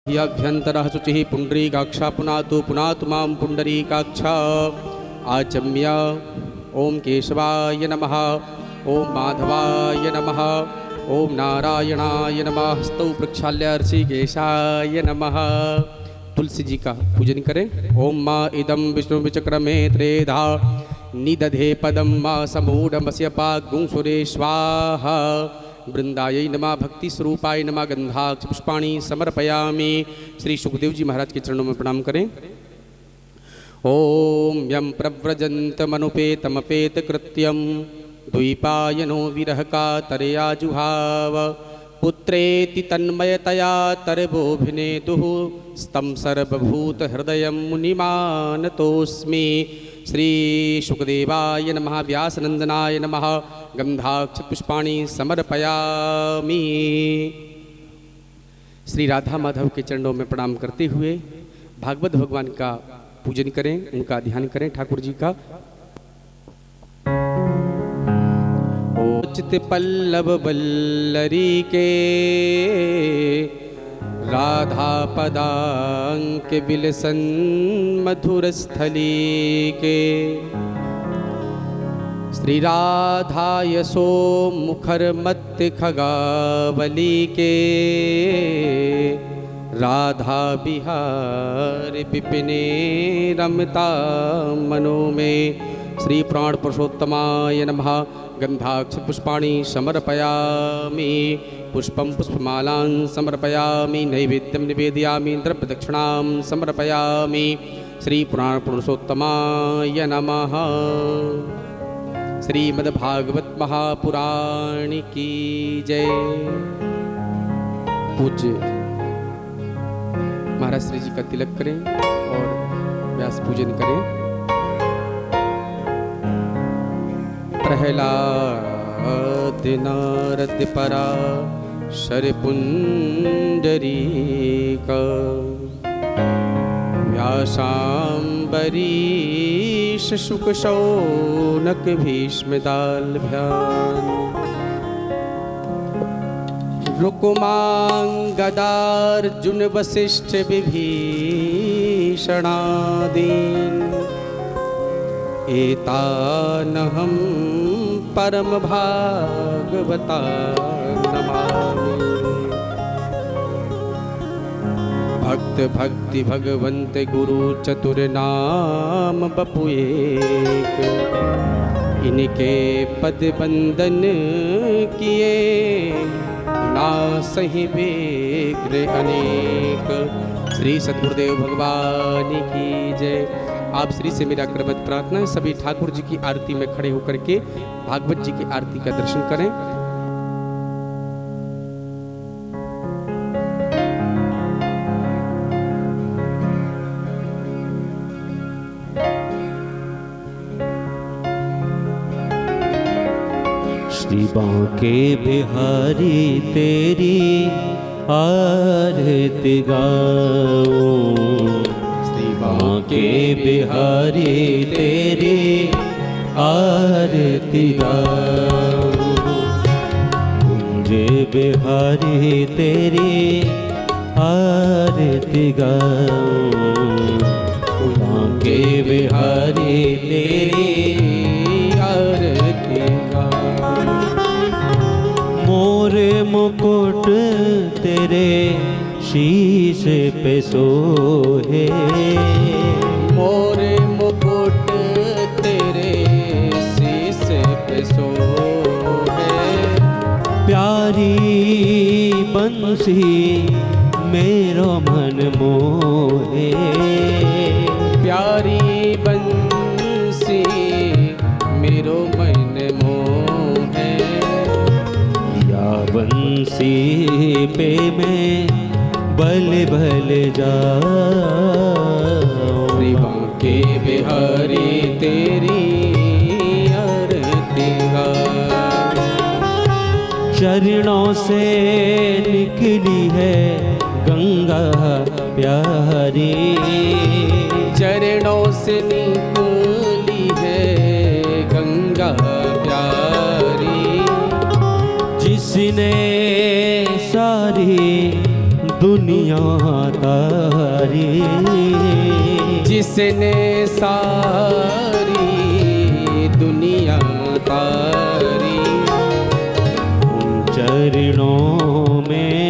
ह्यभ्यन्तरः शुचिः पुण्डरीकाक्षा पुनातु मां पुण्डरीकाक्षा आचम्य ओं केशवाय नमः, ओं माधवाय नमः, ओं नारायणाय नमः। हस्तौ प्रक्षाल्य ऋषिकेशाय नमः। तुलसी जी का पूजन करें। ओं मा इदं विष्णुविचक्रमे त्रेधा निदधे पदं मा समूढमस्य पागुं सुरे स्वाहा। वृंदायै नमः, भक्ति स्वरूपाय नमः। गंधाक्ष पुष्पाणि समर्पयामि। श्री सुखदेव जी महाराज के चरणों में प्रणाम करें। ओम यं प्रव्रजन्तमनुपेतमपेत कृत्यं द्वैपायनो विरह कातरया जुहाव। पुत्रेति तन्मयतया तरबोभिनेतुः स्तं सर्वभूतहृदयं मुनिमानतोऽस्मि। श्री शुकदेवाय नमः, व्यासनंदनाय नमः। गंधाक्ष पुष्पाणि समर्पयामि। श्री राधा माधव के चरणों में प्रणाम करते हुए भागवत भगवान का पूजन करें, उनका ध्यान करें। ठाकुर जी का चित पल्लव बल्लरी के राधा पदांक विलसन मधुर स्थली के। श्री राधा यशो मुखर मत खगावली के राधा बिहार विपिने रमता मनो में। श्री प्राण पुरुषोत्तमाय नमः। गंधाक्ष पुष्पाणि समर्पयामि। पुष्पं पुष्पमालां समर्पयामि। नैवेद्यं निवेदयामि। द्रव्यदक्षिणां समर्पयामि। श्री पुराण पुरुषोत्तमाय नमः। श्रीमद्भागवत महापुराण की जय। पूज्य महाराज श्री जी का तिलक करें और व्यास पूजन करें। प्रहलाद नारद परा शरपुंडरीक व्यासाम्बरीश शुक शौनक भीष्म दाल्भ्यान्। रुकुमांगदार्जुन वसिष्ठ विभीषणादीन् एतानहं परम भागवता नमामि। भक्त भक्ति भगवंत गुरु चतुर नाम बपु एक। इनके पद बंदन किए ना सही विघ्न अनेक। श्री सद्गुरुदेव भगवान की जय। आप श्री से मेरा करबद्ध प्रार्थना है, सभी ठाकुर जी की आरती में खड़े होकर के भागवत जी की आरती का दर्शन करें। श्री बांके बिहारी तेरी आरती गाऊं। श्री बांके बिहारी तेरी आरती गाऊं। कुंज बिहारी तेरी आरती गाऊं। बांके बिहारी तेरी आरती गाऊं। मोर मुकुट तेरे शीश पे सोहे। मोर मुकुट तेरे शीश पे सोहे। प्यारी बंसी मेरो मन मोहे। प्यारी बंसी मेरो मन मोहे। या बंसी पे मैं बल बल जाऊं। श्री बांके बिहारी तेरी आरती गाऊं। चरणों से निकली है गंगा प्यारी। चरणों से निकली है गंगा प्यारी। जिसने सारी दुनिया तारी। जिसने सारी दुनिया तारी, उन चरणों में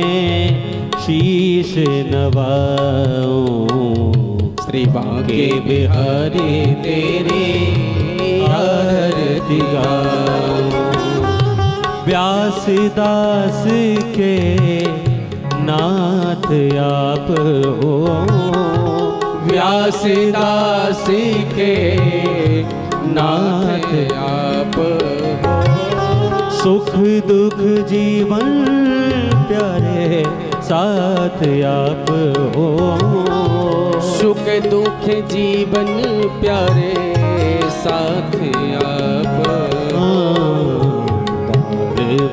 शीश नवाऊं। श्री बांके बिहारी तेरी आरती गाऊं। व्यासदास के नाथ आप हो, व्यासदास के नाथ आप हो। सुख दुख जीवन प्यारे साथ आप हो। सुख दुख जीवन प्यारे साथ आप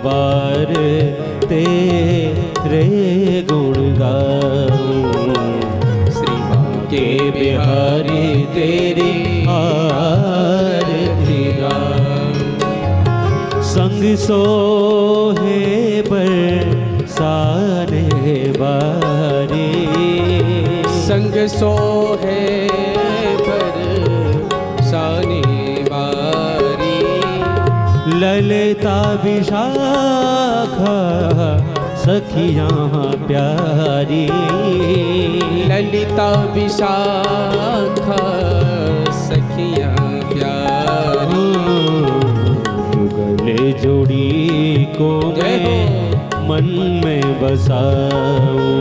बार तेरे गुण गाऊं। श्री बांके बिहारी तेरी आरती गाऊं। संग सोहे बरसाने बारी, संग सोहे बरसाने बारी। ललिता विशाखा सखियाँ प्यारी, ललिता विशाखा सखियाँ प्यारी। युगल जोड़ी को मैं मन में बसाऊं।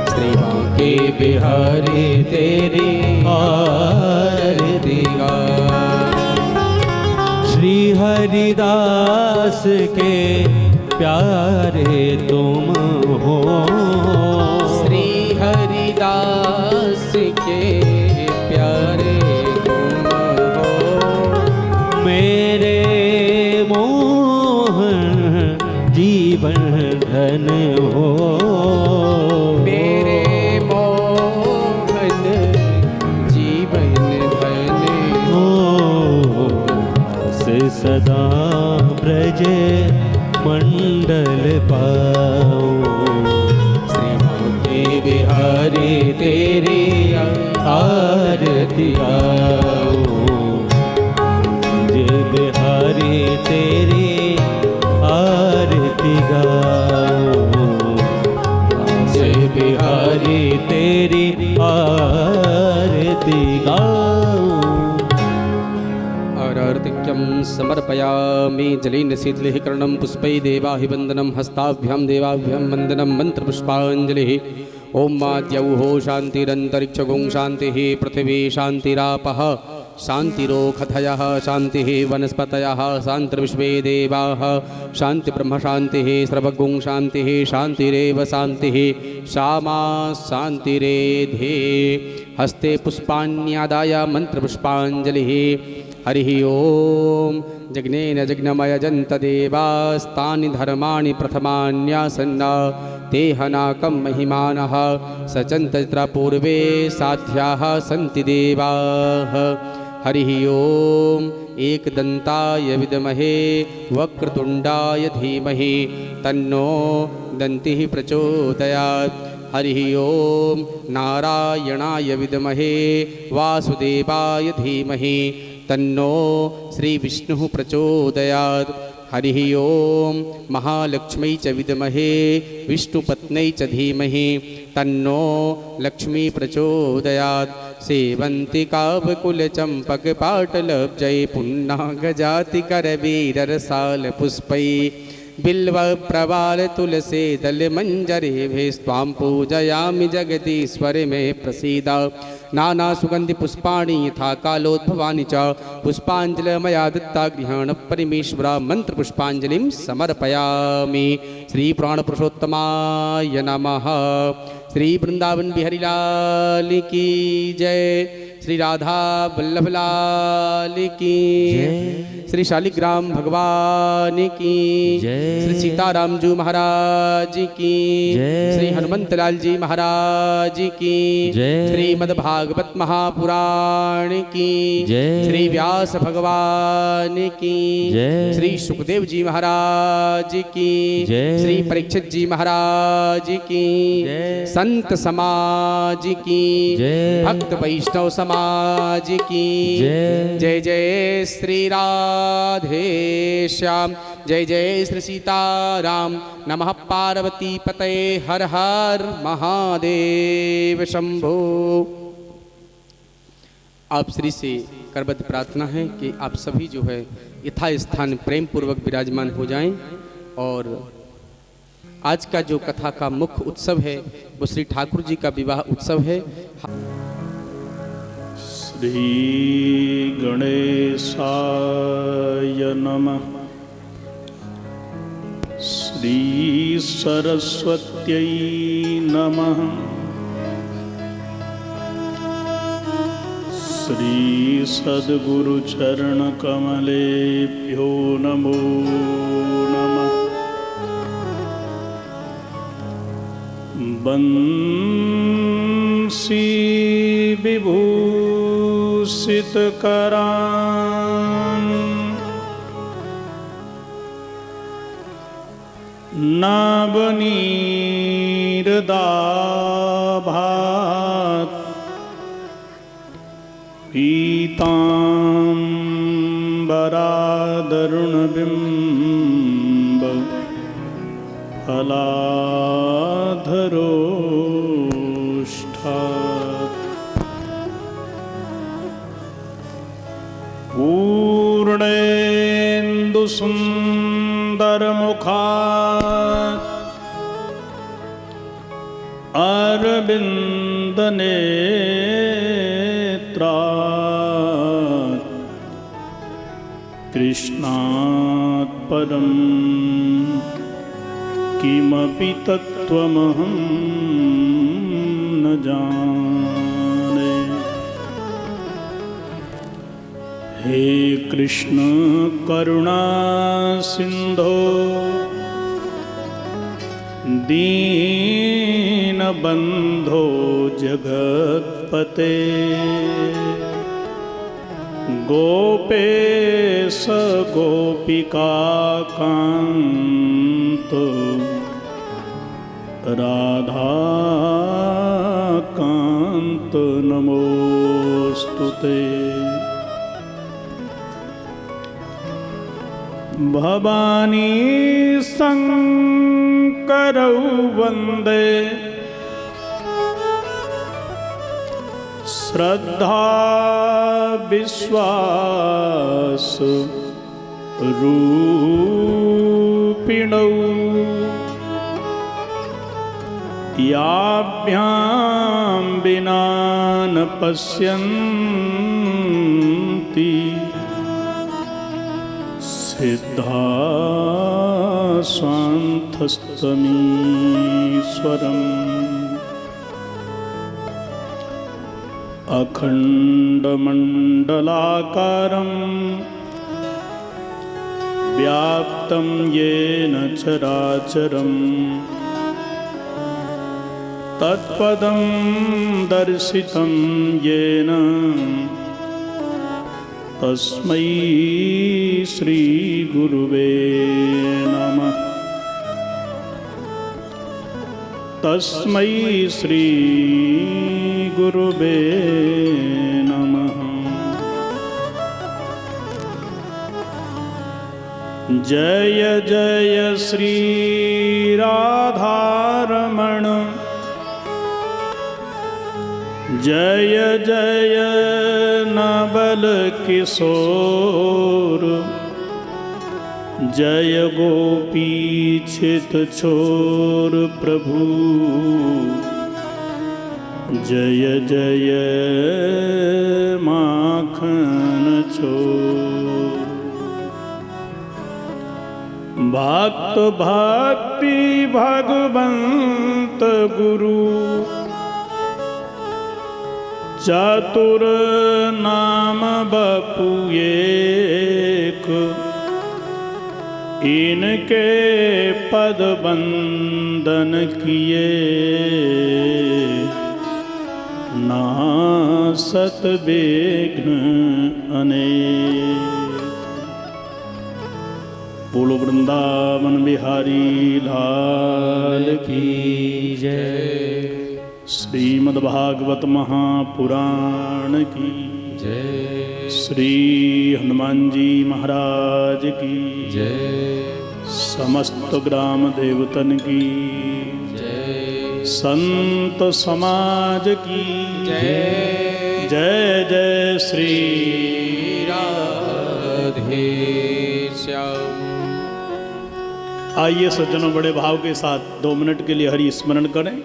श्री बांके बिहारी तेरी आरती गाऊं। श्री हरिदास के प्यारे तुम हो, श्री हरिदास के प्यारे तुम हो। मेरे मोहन जीवन धन हो, मेरे मोहन जीवन धन हो। सदा ब्रज मंडल पाऊं। श्री बांके बिहारी तेरी आरती गाऊं। जय बिहारी तेरी आरती गाऊं। जय बिहारी तेरी आरती गाऊं। आरतिक्यं समर्पयामि जलेन शीतलिः कर्णं पुष्पैः देवाभिवन्दनं हस्ताभ्यां देवाभ्यां वन्दनं मन्त्रपुष्पाञ्जलिः। ॐ माद्यौः शान्तिरन्तरिक्षगुं शान्तिः पृथिवी शान्तिरापः शान्तिरोखधयः शान्तिः वनस्पतयः शान्तिर्विश्वे देवाः शान्तिब्रह्मशान्तिः सर्वगुं शान्तिः शान्तिरेव शान्तिः श्यामा शान्तिरेधे। हस्ते पुष्पाण्यादाय मन्त्रपुष्पाञ्जलिः। हरिः ॐ जग्नेन जग्नमयजन्त देवास्तानि धर्माणि प्रथमान्यासन्ना ते हनाकं महिमानः सचन्त तत्र पूर्वे साध्याः सन्ति देवाः। हरिः ॐ एकदन्ताय विद्महे वक्रतुण्डाय धीमहि तन्नो दन्तिः प्रचोदयात्। हरिः ॐ नारायणाय विद्महे वासुदेवाय धीमहि तन्नो श्रीविष्णुः प्रचोदयात्। हरिः ॐ महालक्ष्मी च विद्महे विष्णुपत्न्यै च धीमहि तन्नो लक्ष्मी प्रचोदयात्। सेवन्ति कावकुलचम्पकपाटलब्जै पुन्नागजातिकरवीररसालपुष्पै बिल्व प्रवाल तुलसी दल मंजरे स्वां पूजयामि जगदीश्वर मे प्रसीद। नाना सुगंधि पुष्पाणि यथा कालोद्भवानि च पुष्पांजलि मया दत्ता गृहाण परमेश्वर मंत्र पुष्पांजलिं समर्पयामि। श्री प्राण पुरुषोत्तमाय नमः। श्री वृंदावन बिहारी लाल की जय। श्री राधा वल्लभ लाल की, श्री शालिग्राम भगवान की, श्री सीताराम जी महाराज की, श्री हनुमंत लाल जी महाराज की, श्रीमद् भागवत महापुराण की, श्री व्यास भगवान की, श्री सुखदेव जी महाराज की, श्री परीक्षित जी महाराज की, संत समाज की, भक्त वैष्णव समाज की। जय जय श्री राधे श्याम, जय जय श्री सीताराम। नमः पार्वती पतये, हर हर महादेव शंभो। आप श्री से करबद्ध प्रार्थना है कि आप सभी जो है यथा स्थान प्रेम पूर्वक विराजमान हो जाएं। और आज का जो कथा का मुख्य उत्सव है वो श्री ठाकुर जी का विवाह उत्सव है। श्री गणेशाय नमः। श्री सरस्वत्यै नमः। श्री सद्गुरु चरण कमलेभ्यो नमो नमः। बंसी विभूषित करां नवनीरदाभात पीताम्बरादरुणबिम्ब फलाधरोष्ठात् पूर्णेन्दुसुन्दरमुखात् अरविन्दनेत्रात् कृष्णात् परं किमपि तत्त्वमहं न जाने। हे कृष्ण करुणा सिंधो दीनबंधो जगत्पते गोपेश गोपिकाकान्त राधाकान्त नमोस्तुते। भवानी शंकरौ वन्दे श्रद्धा विश्वास रूपिणौ याभ्यां विना न पश्यन्ति सिद्धा स्वान्थस्तमीश्वरम्। अखण्डमण्डलाकारं व्याप्तं येन चराचरं तत्पदं दर्शितं येन तस्मै श्री गुरुवे नमः। तस्मै श्री गुरुवे नमः। जय जय श्री राधारमण, जय जय नवल किशोर, जय गोपी चित छोर प्रभु, जय जय माखन चोर। भक्त भक्ति भगवंत गुरु चातुर नाम बपू एक, इनके पद बंदन किए, नासत विघ्न अनेक। बोलो वृंदावन बिहारी लाल की जय। श्रीमद्भागवत महापुराण की जय। श्री हनुमान जी महाराज की जय। समस्त ग्राम देवतन की जय। संत समाज की जय। जय जय श्री राधे श्याम। आइए सज्जनों, बड़े भाव के साथ 2 मिनट के लिए हरि स्मरण करें।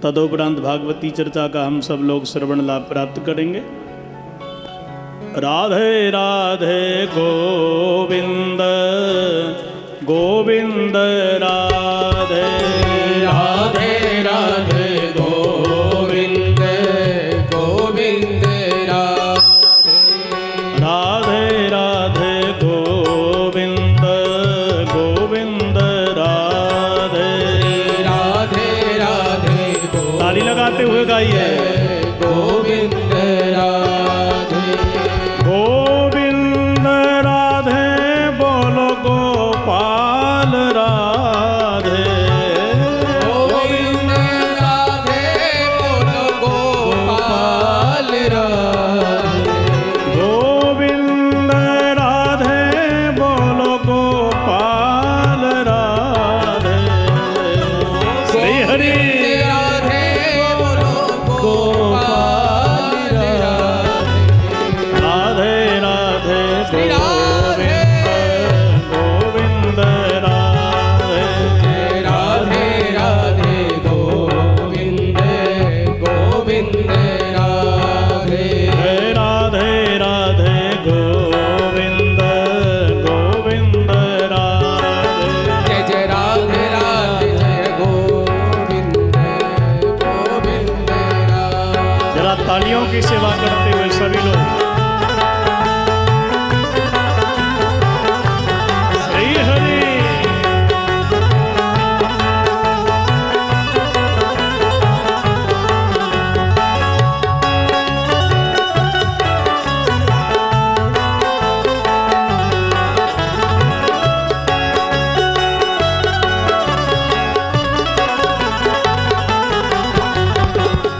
तदोपरांत भागवती चर्चा का हम सब लोग श्रवण लाभ प्राप्त करेंगे। राधे राधे गोविंद गोविंद राधे राधे राधे गोविंद गोविंद राधे राधे गोविंद गोविंद राधे राधे राधे ताली लगाते हुए गाइए। गोविंद राधे गोविंद राधे बोलो गोपाल राधे गोविंद राधे बोलो गोपाल राधे गोविंद राधे बोलो गोपाल राधे श्री हरि राधे बोलो गोपाल राधे राधे राधे श्री राधे गोविंद राधे राधे राधे गोविंद गोविंद राधे राधे राधे गोविंद गोविंद राधे जय जय राधे राधे जय गोविंद गोविंद राधे। जरा तालियों की सेवा करते हुए सभी लोग श्री हरि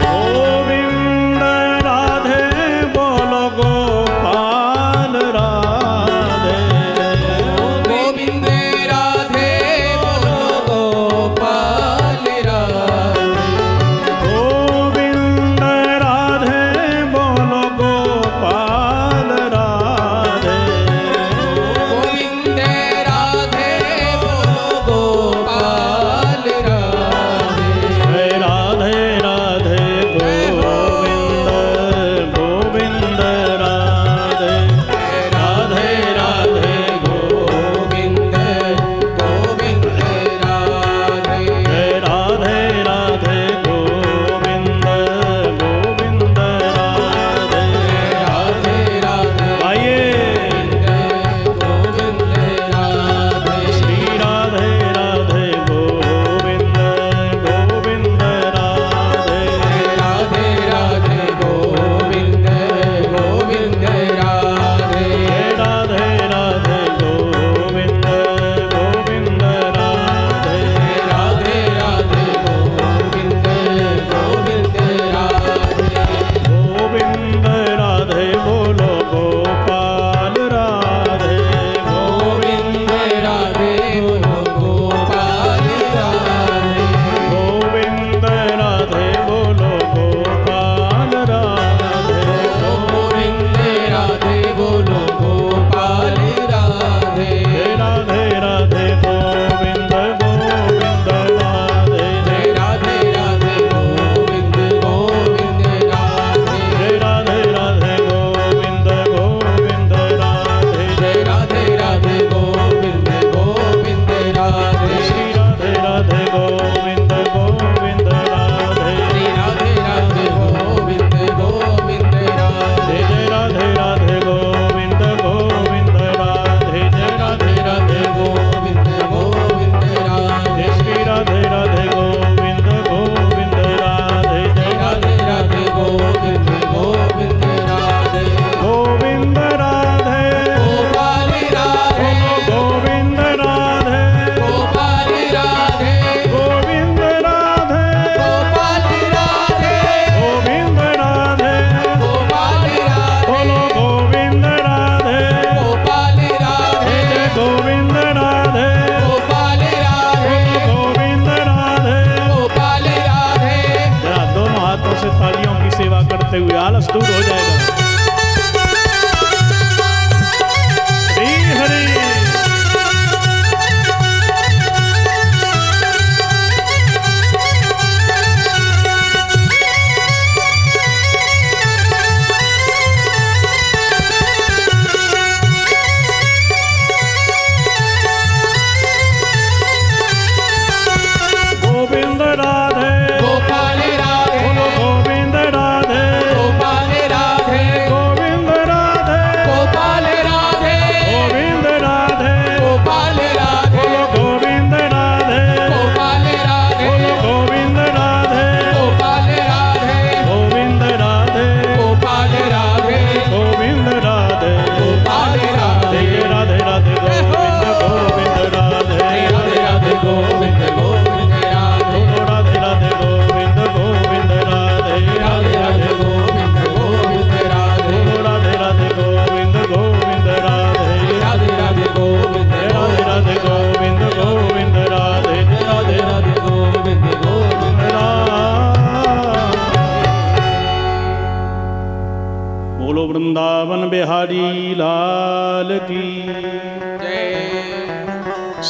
गोविंद राधे बोलो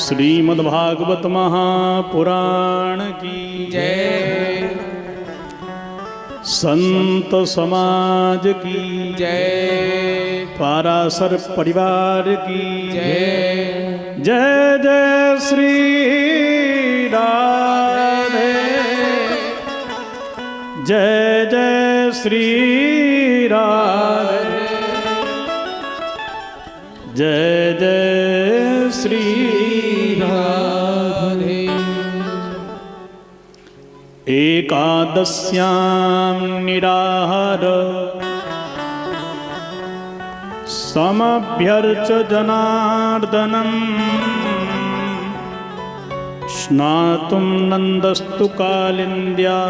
श्रीमद्भागवत महापुराण की जय। संत समाज की जय। पाराशर परिवार की जय। जय जय श्री राधे, जय जय श्री राधे, जय जय श्री राधे। एकादश्यां निराहार समभ्यर्च जनार्दनम् स्नातुं नन्दस्तु कालिन्द्या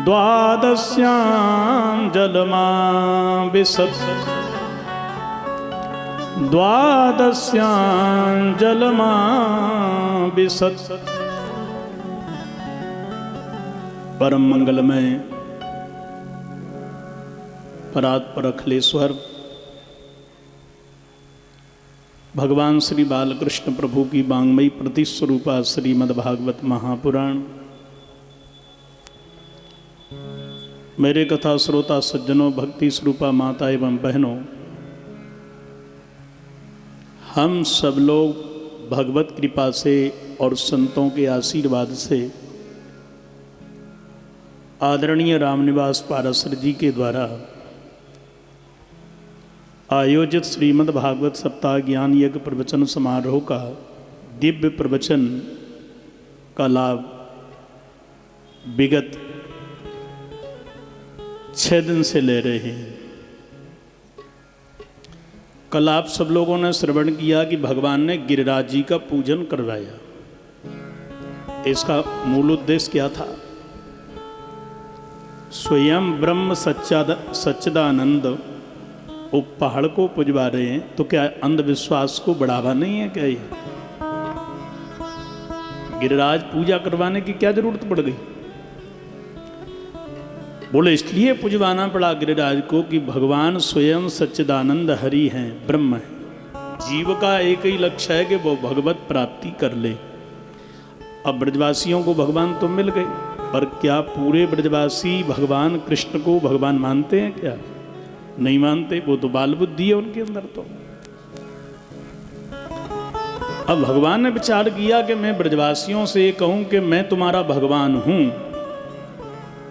द्वादश्यां जलमाविशत्, द्वादश्यां जलमाविशत्। परम मंगलमय परात्पर अखिलेश्वर भगवान श्री बालकृष्ण प्रभु की वांग्मयी प्रतिस्वरूपा श्रीमद्भागवत महापुराण, मेरे कथा श्रोता सज्जनों, भक्ति स्वरूपा माता एवं बहनों, हम सब लोग भगवत कृपा से और संतों के आशीर्वाद से आदरणीय रामनिवास पाराशर जी के द्वारा आयोजित श्रीमद् भागवत सप्ताह ज्ञान यज्ञ प्रवचन समारोह का दिव्य प्रवचन का लाभ विगत 6 दिन से ले रहे हैं। कल आप सब लोगों ने श्रवण किया कि भगवान ने गिरिराज जी का पूजन करवाया। इसका मूल उद्देश्य क्या था? स्वयं ब्रह्म सच्चिदानंद वो पहाड़ को पुजवा रहे हैं, तो क्या अंधविश्वास को बढ़ावा नहीं है क्या? ये गिरिराज पूजा करवाने की क्या जरूरत पड़ गई? बोले इसलिए पुजवाना पड़ा गिरिराज को कि भगवान स्वयं सच्चिदानंद हरि हैं, ब्रह्म है। जीव का एक ही लक्ष्य है कि वो भगवत प्राप्ति कर ले। अब ब्रजवासियों को भगवान तो मिल गए, पर क्या पूरे ब्रजवासी भगवान कृष्ण को भगवान मानते हैं क्या? नहीं मानते। वो तो बाल बुद्धि है उनके अंदर। तो अब भगवान ने विचार किया कि मैं ब्रजवासियों से कहूं कि मैं तुम्हारा भगवान हूं,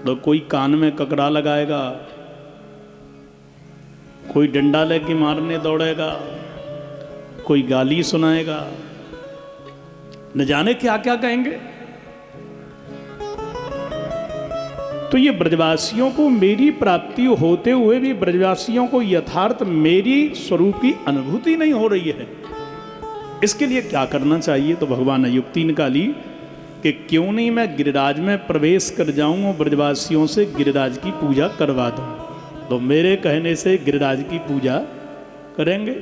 तो कोई कान में ककड़ा लगाएगा, कोई डंडा लेके मारने दौड़ेगा, कोई गाली सुनाएगा, न जाने क्या क्या कहेंगे। तो ये ब्रजवासियों को मेरी प्राप्ति होते हुए भी ब्रजवासियों को यथार्थ मेरी स्वरूप की अनुभूति नहीं हो रही है। इसके लिए क्या करना चाहिए? तो भगवान ने युक्ति निकाली कि क्यों नहीं मैं गिरिराज में प्रवेश कर जाऊं और ब्रजवासियों से गिरिराज की पूजा करवा दूं। तो मेरे कहने से गिरिराज की पूजा करेंगे,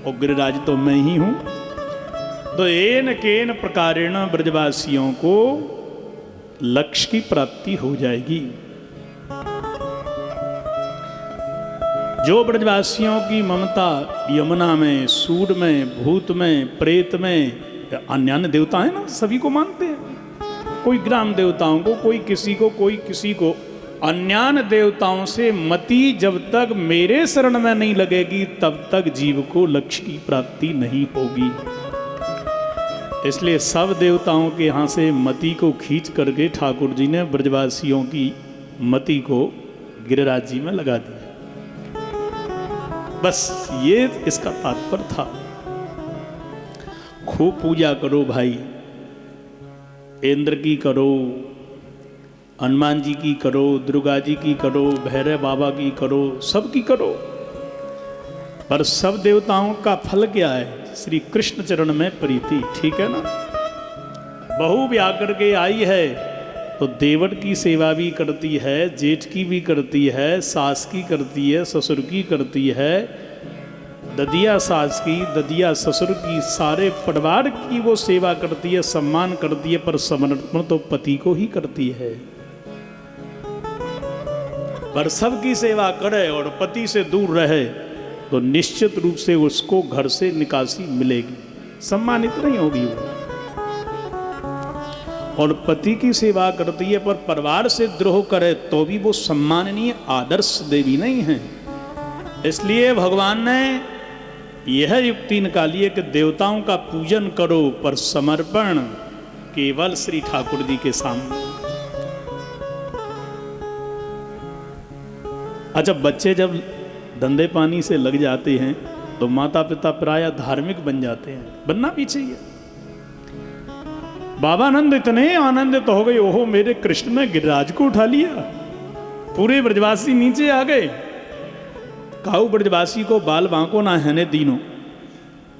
और गिरिराज तो मैं ही हूं। तो एन केन प्रकारेण ब्रजवासियों को लक्ष्य की प्राप्ति हो जाएगी। जो ब्रजवासियों की ममता यमुना में, सूर में, भूत में, प्रेत में, अन्य अन्य देवता है ना, सभी को मानते हैं। कोई ग्राम देवताओं को, कोई किसी को, कोई किसी को। अन्य देवताओं से मति जब तक मेरे शरण में नहीं लगेगी तब तक जीव को लक्ष्य की प्राप्ति नहीं होगी। इसलिए सब देवताओं के यहाँ से मति को खींच करके ठाकुर जी ने ब्रजवासियों की मति को गिरिराज जी में लगा दिया। बस ये इसका तात्पर्य था। खूब पूजा करो भाई, इंद्र की करो, हनुमान जी की करो, दुर्गा जी की करो, भैरव बाबा की करो, सबकी करो, पर सब देवताओं का फल क्या है? श्री कृष्ण चरण में प्रीति। ठीक है ना? बहू ब्याह करके आई है तो देवर की सेवा भी करती है, जेठ की भी करती है, सास की करती है, ससुर की करती है, ददिया सास की, ददिया ससुर की, सारे परिवार की वो सेवा करती है, सम्मान करती है, पर समर्पण तो पति को ही करती है। पर सबकी सेवा करे और पति से दूर रहे तो निश्चित रूप से उसको घर से निकासी मिलेगी। सम्मानित नहीं होगी वो। और पति की सेवा करती है पर परिवार से द्रोह करे तो भी वो सम्माननीय आदर्श देवी नहीं है। इसलिए भगवान ने यह युक्ति निकाली है कि देवताओं का पूजन करो पर समर्पण केवल श्री ठाकुर जी के सामने। अच्छा, बच्चे जब धंधे पानी से लग जाते हैं तो माता पिता प्रायः धार्मिक बन जाते हैं, बनना भी चाहिए। बाबानंद इतने आनंदित हो गए, ओहो मेरे कृष्ण ने गिरिराज को उठा लिया, पूरे ब्रजवासी नीचे आ गए। काऊ ब्रजवासी को बाल बांको ना है ने दीनों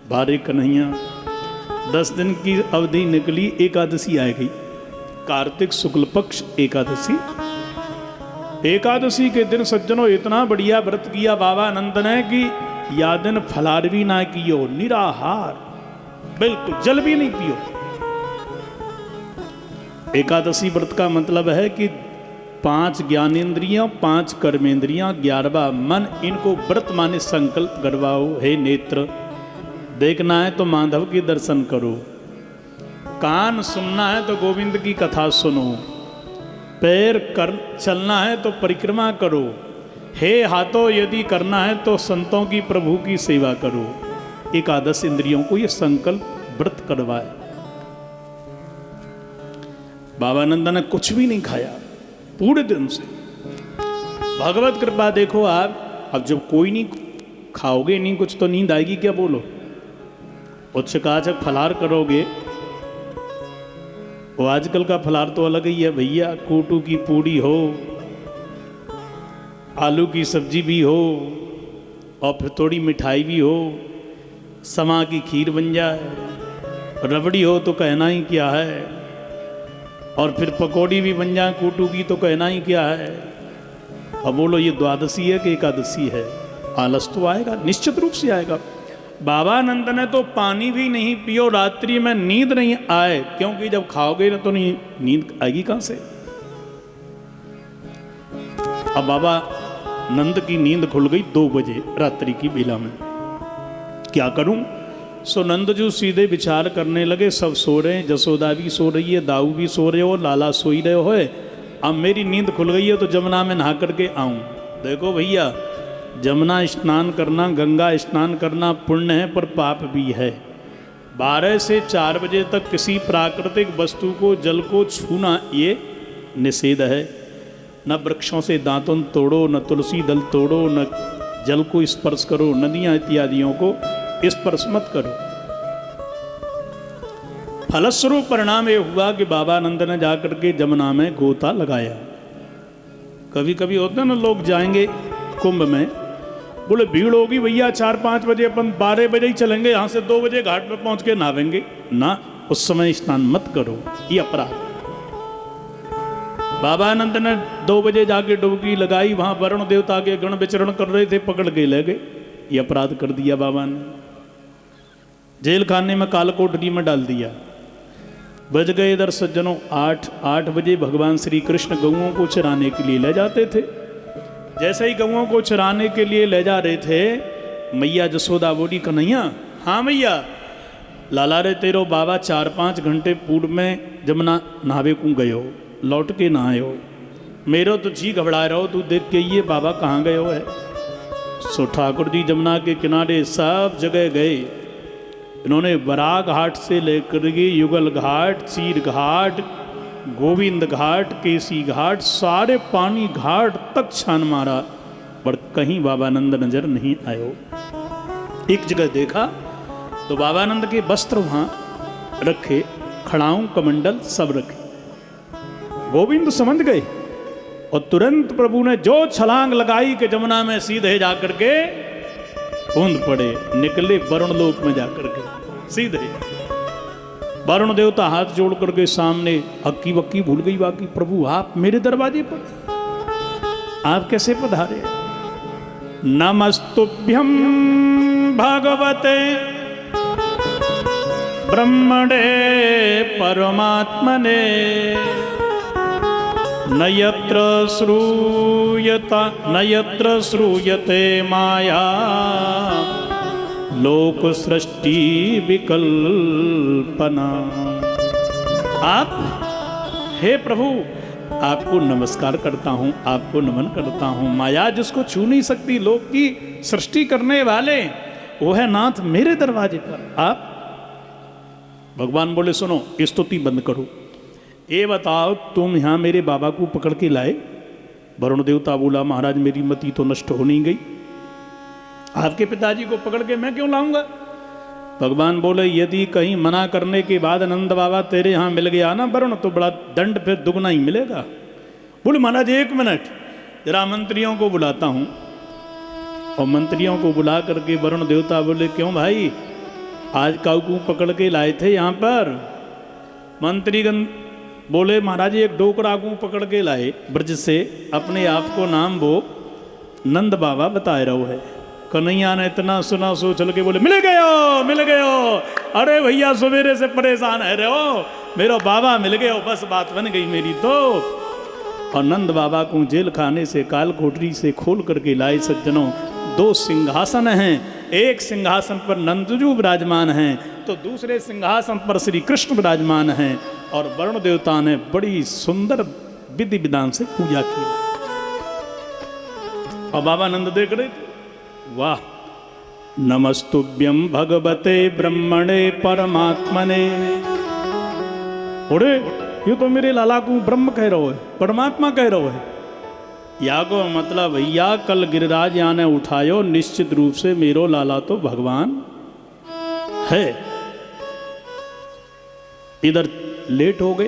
बारे कन्हैया। 10 दिन की अवधि निकली, एकादशी आ गई, कार्तिक शुक्ल पक्ष एकादशी। एकादशी के दिन सज्जनों इतना बढ़िया व्रत किया बाबानंद ने कि या दिन फलार भी ना कियो, निराहार, बिल्कुल जल भी नहीं पियो। एकादशी व्रत का मतलब है कि 5 ज्ञानेंद्रियां, 5 कर्मेंद्रियां, 11वां मन, इनको व्रत माने संकल्प करवाओ। हे नेत्र देखना है तो माधव के दर्शन करो, कान सुनना है तो गोविंद की कथा सुनो, पैर कर चलना है तो परिक्रमा करो, हे हाथों यदि करना है तो संतों की प्रभु की सेवा करो। एकादश इंद्रियों को ये संकल्प व्रत करवाए। बाबानंद ने कुछ भी नहीं खाया पूरे दिन से। भगवत कृपा देखो आप, अब जब कोई नहीं खाओगे नहीं कुछ तो नींद आएगी क्या? बोलो, उच्चकाचक फलार करोगे। वो आजकल का फलार तो अलग ही है भैया, कोटू की पूड़ी हो, आलू की सब्जी भी हो और फिर थोड़ी मिठाई भी हो, समा की खीर बन जाए, रबड़ी हो तो कहना ही क्या है, और फिर पकौड़ी भी बन जाए कोटू की तो कहना ही क्या है। अब बोलो ये द्वादशी है कि एकादशी है? आलस तो आएगा, निश्चित रूप से आएगा। बाबानंद ने तो पानी भी नहीं पियो, रात्रि में नींद नहीं आए, क्योंकि जब खाओगे ना तो नहीं नींद आएगी कहां से। अब बाबा नंद की नींद खुल गई 2 बजे रात्रि की बेला में। क्या करूं? सो नंद जो सीधे विचार करने लगे, सब सो रहे हैं, जसोदा भी सो रही है, दाऊ भी सो रहे हो, लाला सोई रहे हो, अब मेरी नींद खुल गई है तो जमुना में नहा करके आऊं। देखो भैया, जमुना स्नान करना, गंगा स्नान करना पुण्य है पर पाप भी है। 12 से 4 बजे तक किसी प्राकृतिक वस्तु को, जल को छूना ये निषेध है। न वृक्षों से दातुन तोड़ो, न तुलसी दल तोड़ो, न जल को स्पर्श करो, नदियां इत्यादियों को स्पर्श मत करो। फलस्वरूप परिणाम ये हुआ कि बाबानंद ने जाकर के जमुना में गोता लगाया। कभी कभी होता है ना, लोग जाएंगे कुंभ में, बोले भीड़ होगी भैया 4-5 बजे, अपन 12 बजे ही चलेंगे, यहाँ से 2 बजे घाट पे पहुंच के नहावेंगे ना, उस समय स्नान मत करो, ये अपराध। बाबानंद ने 2 बजे जाके डुबकी लगाई, वहां वरुण देवता के गण विचरण कर रहे थे, पकड़ के ले गए, ये अपराध कर दिया बाबा ने। जेल खाने में कालकोठरी में डाल दिया। बज गए इधर सज्जनों 8 बजे। भगवान श्री कृष्ण गौओं को चराने के लिए ले जाते थे। जैसे ही गौओं को चराने के लिए ले जा रहे थे, मैया जसोदा बोली, कन्हैया, हाँ मैया, लाला रे तेरो बाबा 4-5 घंटे पूर्व में जमुना नहावे को गयो, लौट के नहाए हो, मेरो तो जी घबरा रहो, तू देख के ये बाबा कहाँ गए हो है। सो ठाकुर जी जमुना के किनारे सब जगह गए। इन्होंने बराग घाट से लेकर के युगल घाट, चीर घाट, गोविंद घाट, केसी घाट, सारे पानी घाट तक छान मारा, पर कहीं बाबानंद नजर नहीं आयो। एक जगह देखा तो बाबानंद के वस्त्र वहां रखे, खड़ाऊं कमंडल सब रखे। गोविंद समझ गए और तुरंत प्रभु ने जो छलांग लगाई कि जमुना में सीधे जाकर के कूद पड़े, निकले वरुण लोक में जाकर के सीधे। वरुण देवता हाथ जोड़ करके सामने, हक्की बक्की भूल गई बाकी, प्रभु आप मेरे दरवाजे पर, आप कैसे पधारे? नमस्तुभ्यं भगवते ब्रह्मणे परमात्मने, न यत्र श्रूयते माया लोक सृष्टि विकल्पना। आप हे प्रभु आपको नमस्कार करता हूं, आपको नमन करता हूं। माया जिसको छू नहीं सकती, लोक की सृष्टि करने वाले, वो है नाथ मेरे दरवाजे पर। आप भगवान बोले सुनो स्तुति बंद करो, ये बताओ तुम यहां मेरे बाबा को पकड़ के लाए। वरुण देवता बोला महाराज मेरी मति तो नष्ट हो नहीं गई, आपके पिताजी को पकड़ के मैं क्यों लाऊंगा। भगवान बोले यदि कहीं मना करने के बाद नंद बाबा तेरे यहाँ मिल गया ना वरुण, तो बड़ा दंड फिर दुगना ही मिलेगा। बोले महाराज 1 मिनट जरा मंत्रियों को बुलाता हूँ। और मंत्रियों को बुला करके वरुण देवता बोले क्यों भाई आज काऊ को पकड़ के लाए थे यहाँ पर। मंत्रीगण बोले महाराज एक डोकरा को पकड़ के लाए ब्रज से, अपने आप को नाम वो नंद बाबा बताए रहो है। कन्हैया ने इतना सुना सो चल के बोले मिल गयो। अरे भैया सवेरे से परेशान है रहे हो, मेरा बाबा मिल गयो, बस बात बन गई मेरी तो। और नंद बाबा को जेल खाने से काल कोठरी से खोल करके लाए सज्जनों। 2 सिंहासन हैं, एक सिंहासन पर नंदजू विराजमान हैं तो दूसरे सिंहासन पर श्री कृष्ण विराजमान हैं। और वरुण देवता ने बड़ी सुंदर विधि विधान से पूजा की। और बाबा नंद देख रहे थे, वाह नमस्तुभ्यं भगवते ब्रह्मणे परमात्मने। अरे ये तो मेरे लाला को ब्रह्म कह रहे हो है, परमात्मा कह रहे हो है। या को मतलब भैया कल गिरिराज याने उठायो, निश्चित रूप से मेरो लाला तो भगवान है। इधर लेट हो गए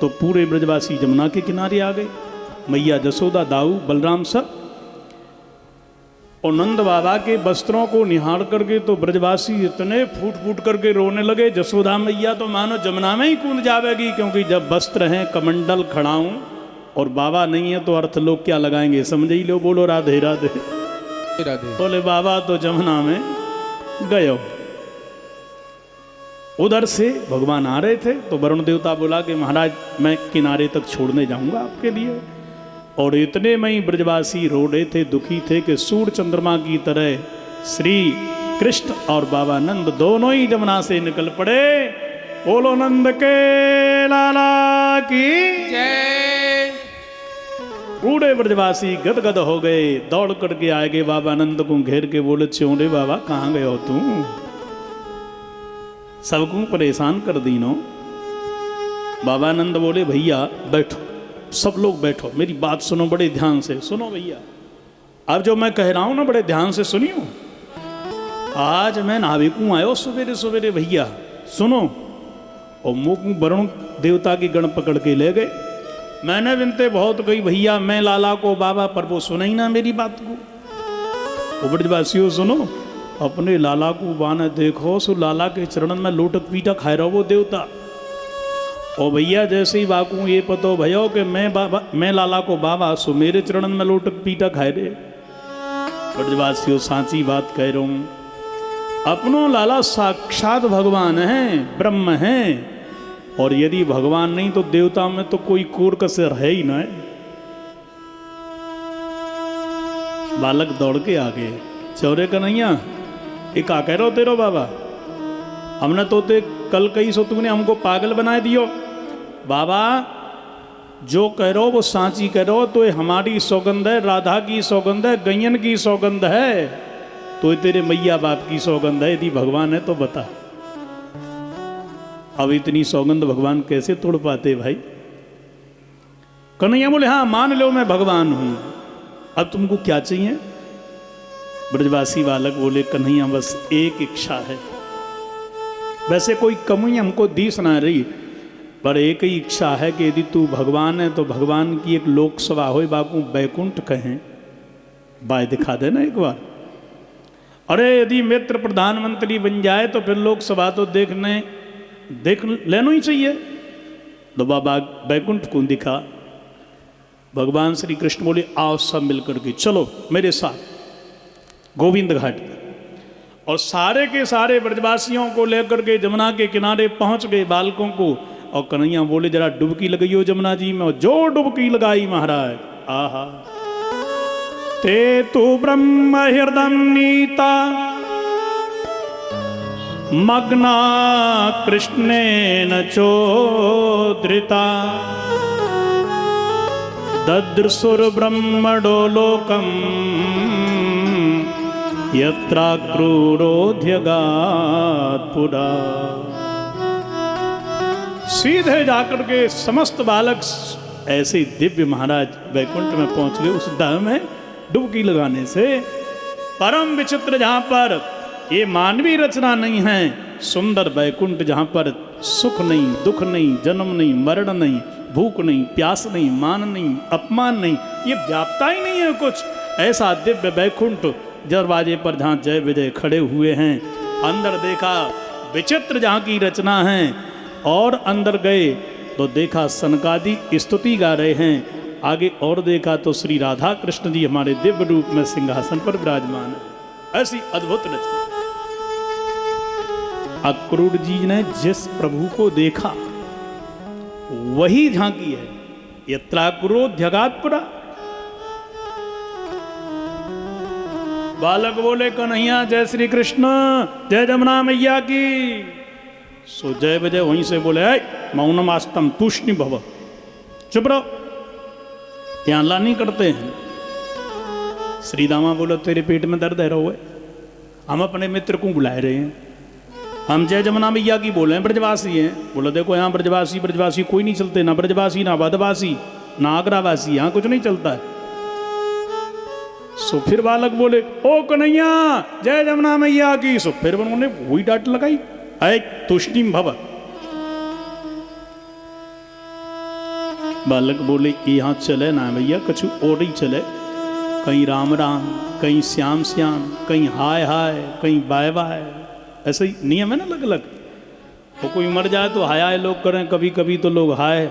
तो पूरे ब्रजवासी जमुना के किनारे आ गए। मैया जसोदा, दाऊ, बलराम सब। और नंद बाबा के वस्त्रों को निहार करके तो ब्रजवासी इतने फूट फूट करके रोने लगे। जसोदा मैया तो मानो जमुना में ही कूद जावेगी, क्योंकि जब वस्त्र हैं कमंडल खड़ाऊं और बाबा नहीं है तो अर्थ लोग क्या लगाएंगे, समझ ही लो। बोलो राधे राधे राधे। बोले बाबा तो जमुना में गयो। उधर से भगवान आ रहे थे तो वरुण देवता बोला कि महाराज मैं किनारे तक छोड़ने जाऊंगा आपके लिए। और इतने में ही ब्रजवासी रो रहे थे, दुखी थे कि सूर्य चंद्रमा की तरह श्री कृष्ण और बाबा नंद दोनों ही जमुना से निकल पड़े। बोलो नंद के लाला की जय। पूरे ब्रजवासी गदगद हो गए, दौड़ करके आए गए बाबा नंद को घेर के बोले चौड़े बाबा कहाँ गए हो तू, सबको परेशान कर दीनो। बाबा नंद बोले भैया बैठो, सब लोग बैठो, मेरी बात सुनो बड़े ध्यान से सुनो भैया। अब जो मैं कह रहा हूं ना बड़े ध्यान से सुनियो। आज मैं नाविकू आयो सवेरे सवेरे भैया सुनो। और मुख वरुण देवता की गण पकड़ के ले गए। मैंने विनते बहुत कही भैया मैं लाला को बाबा, पर वो सुना ही ना मेरी बात को। ब्रजवासियों सुनो, अपने लाला को बाने देखो, सो लाला के चरणन में लोटक पीटक खाए रहो वो देवता। और भैया जैसे ही बाकू ये पतो भयो कि मैं लाला को बाबा, सो मेरे चरणन में लोटक पीटक खाए रे। ब्रजवासियों साची बात कह रहा हूं, अपनो लाला साक्षात भगवान हैं, ब्रह्म हैं। और यदि भगवान नहीं तो देवता में तो कोई कोर कसर है ही ना है। बालक दौड़ के आ गए, चौरे कन्हैया ये का कह रहे हो तेरो बाबा, हमने तो ते कल कही सो तुमने हमको पागल बना दियो। बाबा जो कह रहे हो वो सांची कह रहे हो, तो ये हमारी सौगंध है, राधा की सौगंध है, गैयन की सौगंध है, तो ये तेरे मैया बाप की सौगंध है। यदि भगवान है तो बता। अब इतनी सौगंध भगवान कैसे तोड़ पाते भाई। कन्हैया बोले हाँ मान लो मैं भगवान हूं, अब तुमको क्या चाहिए। ब्रजवासी बालक बोले कन्हैया बस एक इच्छा है, वैसे कोई कमी हमको दिस ना रही, पर एक ही इच्छा है कि यदि तू भगवान है तो भगवान की एक लोकसभा हो, बाकू बैकुंठ कहें, बाय दिखा देना एक बार। अरे यदि मित्र प्रधानमंत्री बन जाए तो फिर लोकसभा तो देख लेना ही चाहिए। तो बाबा बैकुंठ को दिखा। भगवान श्री कृष्ण बोले आओ सब मिलकर के चलो मेरे साथ गोविंद घाट पर। और सारे के सारे ब्रजवासियों को लेकर के जमुना के किनारे पहुंच गए, बालकों को। और कन्हैया बोले जरा डुबकी लगाइयो जमुना जी में। और जो डुबकी लगाई महाराज, आहा ते तू ब्रह्म हृदय नीता मग्ना कृष्णेन चोद्रिता ददृशुर्ब्रह्मणो लोकम् यत्राक्रूरोध्यगात् पुरा। सीधे जाकर के समस्त बालक ऐसे दिव्य महाराज वैकुंठ में पहुंच गए उस दाह में डुबकी लगाने से। परम विचित्र जहां पर ये मानवीय रचना नहीं है, सुंदर वैकुंठ जहां पर सुख नहीं, दुख नहीं, जन्म नहीं, मरण नहीं, भूख नहीं, प्यास नहीं, मान नहीं, अपमान नहीं, ये व्याप्ता ही नहीं है कुछ। ऐसा दिव्य वैकुंठ दरवाजे पर जहाँ जय विजय खड़े हुए हैं। अंदर देखा विचित्र जहाँ की रचना है, और अंदर गए तो देखा सनकादि स्तुति गा रहे हैं। आगे और देखा तो श्री राधा कृष्ण जी हमारे दिव्य रूप में सिंहासन पर विराजमान है। ऐसी अद्भुत रचना। अक्रूर जी ने जिस प्रभु को देखा वही झांकी है। यत्राक्रोध्यगात्पुरा। बालक बोले कन्हैया जय श्री कृष्ण, जय जमुना मैया की। सो जय विजय वहीं से बोले मौनम आस्तम तूष्णि भव, चुप रहो, यहाँ ला नहीं करते हैं। श्री दामा बोलो तेरे पेट में दर्द है रहो, हम अपने मित्र को बुलाए रहे हैं, हम जय जमुना मैया की बोले हैं, ब्रजवासी हैं। बोलो देखो यहाँ ब्रजवासी कोई नहीं चलते, ना ब्रजवासी ना बदवासी ना आगरावासी, यहाँ कुछ नहीं चलता है। सो फिर बालक बोले ओ कन्हैया जय जमुना मैया की। सो फिर उन्होंने वही डांट लगाई ऐ तुष्टिम भव। बालक बोले यहाँ चले ना भैया, कछु और ही चले, कहीं राम राम, कहीं श्याम श्याम, कहीं हाय हाय, कहीं बाय बाय। ऐसे ही नियम है ना अलग अलग। तो कोई मर जाए तो हाय हाय लोग करें, कभी कभी तो लोग हाय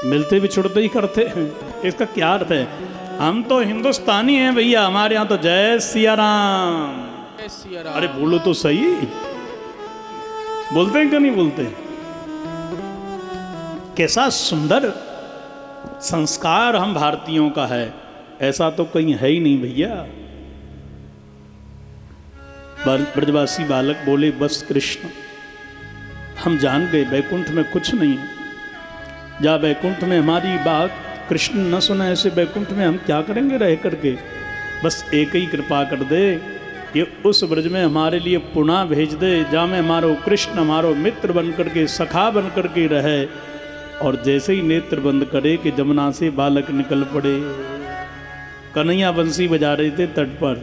मिलते भी छुड़ते ही करते हैं। इसका क्या अर्थ है? हम तो हिंदुस्तानी हैं भैया, हमारे यहाँ तो जय सिया राम। अरे बोलो तो सही, बोलते हैं क्यों नहीं बोलते? कैसा सुंदर संस्कार हम भारतीयों का है, ऐसा तो कहीं है ही नहीं भैया। ब्रजवासी बालक बोले बस कृष्ण हम जान गए वैकुंठ में कुछ नहीं है। जा वैकुंठ में हमारी बात कृष्ण न सुने, ऐसे वैकुंठ में हम क्या करेंगे रह करके। बस एक ही कृपा कर दे, ये उस ब्रज में हमारे लिए पुनः भेज दे, जहाँ में हमारो कृष्ण हमारो मित्र बन करके सखा बन करके रहे। और जैसे ही नेत्र बंद करे कि जमुना से बालक निकल पड़े। कन्हैया बंसी बजा रहे थे तट पर।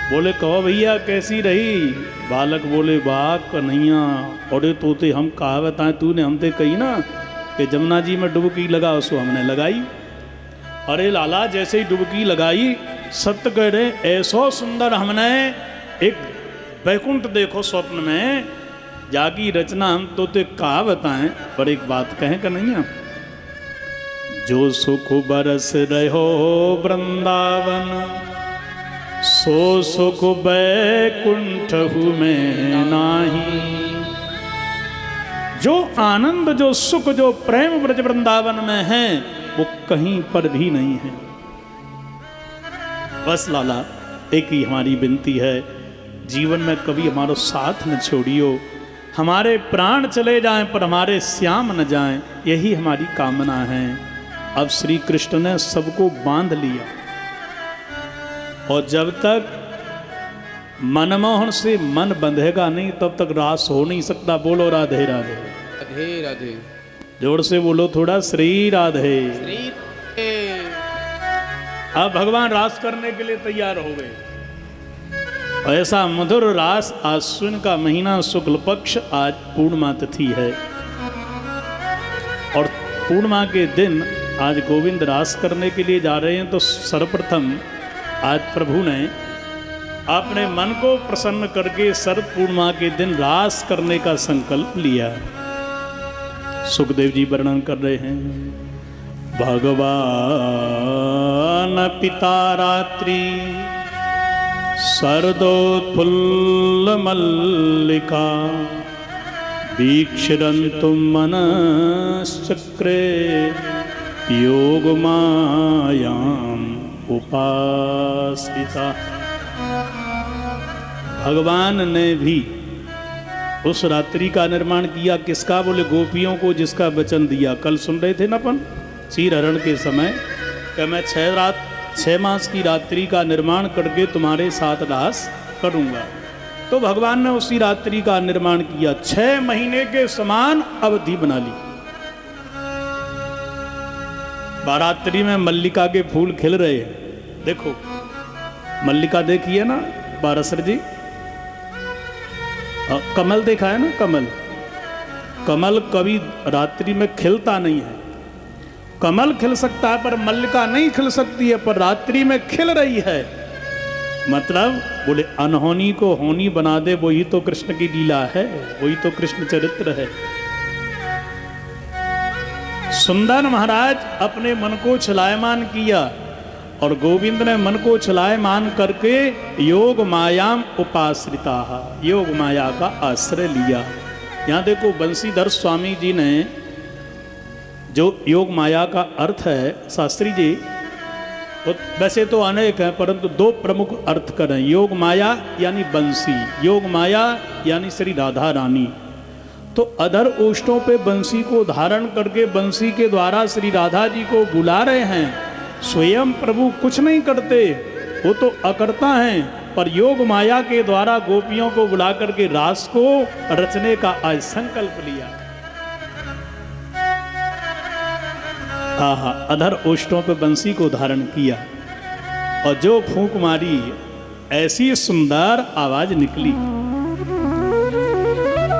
बोले कहो भैया कैसी रही? बालक बोले वाह कन्हैया, और तोते हम कहावत आए तूने हमसे कही ना कि जमुना जी में डुबकी लगा, उसको हमने लगाई। अरे लाला जैसे ही डुबकी लगाई, सत्य कह रहे ऐसो सुंदर हमने एक वैकुंठ देखो स्वप्न में, जागी रचना हम तो कहा बताएं। पर एक बात कहें कन्हैया, जो सुख बरस रहो वृंदावन, सो सुख बैकुंठ में नाही। जो आनंद जो सुख जो प्रेम ब्रज वृंदावन में है वो कहीं पर भी नहीं है। बस लाला एक ही हमारी विनती है, जीवन में कभी हमारा साथ न छोड़ियो। हमारे प्राण चले जाएं पर हमारे श्याम न जाएं, यही हमारी कामना है। अब श्री कृष्ण ने सबको बांध लिया, और जब तक मनमोहन से मन बंधेगा नहीं तब तक रास हो नहीं सकता। बोलो राधे राधे। राधे राधे। जोर से बोलो थोड़ा, श्री राधे। श्री अब भगवान रास करने के लिए तैयार हो गए। ऐसा मधुर रास, आश्विन का महीना शुक्ल पक्ष, आज पूर्णिमा तिथि है। और पूर्णिमा के दिन आज गोविंद रास करने के लिए जा रहे हैं। तो सर्वप्रथम आज प्रभु ने अपने मन को प्रसन्न करके शरद पूर्णिमा के दिन रास करने का संकल्प लिया। सुखदेव जी वर्णन कर रहे हैं, भगवान पिता रात्रि शरदोत्फुल्ल मल्लिका, वीक्षरन्तुं मनश्चक्रे योगमायाम् उपासिता। भगवान ने भी उस रात्रि का निर्माण किया। किसका? बोले गोपियों को, जिसका वचन दिया। कल सुन रहे थे ना अपन क्षीर हरण के समय कि मैं 6 मास की रात्रि का निर्माण करके तुम्हारे साथ रास करूंगा। तो भगवान ने उसी रात्रि का निर्माण किया, 6 महीने के समान अवधि बना ली। बारात्रि में मल्लिका के फूल खिल रहे हैं। देखो मल्लिका देखिए ना बारसर जी, कमल देखा है ना, कमल कभी रात्रि में खिलता नहीं है। कमल खिल सकता है पर मल्लिका नहीं खिल सकती है, पर रात्रि में खिल रही है। मतलब बोले अनहोनी को होनी बना दे, वही तो कृष्ण की लीला है, वही तो कृष्ण चरित्र है। सुंदर महाराज अपने मन को चलायमान किया और गोविंद ने मन को चलायमान करके योग मायाम उपाश्रिता, योग माया का आश्रय लिया। यहाँ देखो बंसीधर स्वामी जी ने जो योग माया का अर्थ है, शास्त्री जी वैसे तो अनेक हैं परंतु 2 प्रमुख अर्थ करें। योग माया यानी बंसी, योग माया यानी श्री राधा रानी। तो अधर ओष्ठों पे बंसी को धारण करके बंसी के द्वारा श्री राधा जी को बुला रहे हैं। स्वयं प्रभु कुछ नहीं करते, वो तो अकर्ता हैं, पर योग माया के द्वारा गोपियों को बुला करके रास को रचने का आज संकल्प लिया। आहा, अधर ओष्ठों पे बंसी को धारण किया और जो फूंक मारी ऐसी सुंदर आवाज निकली।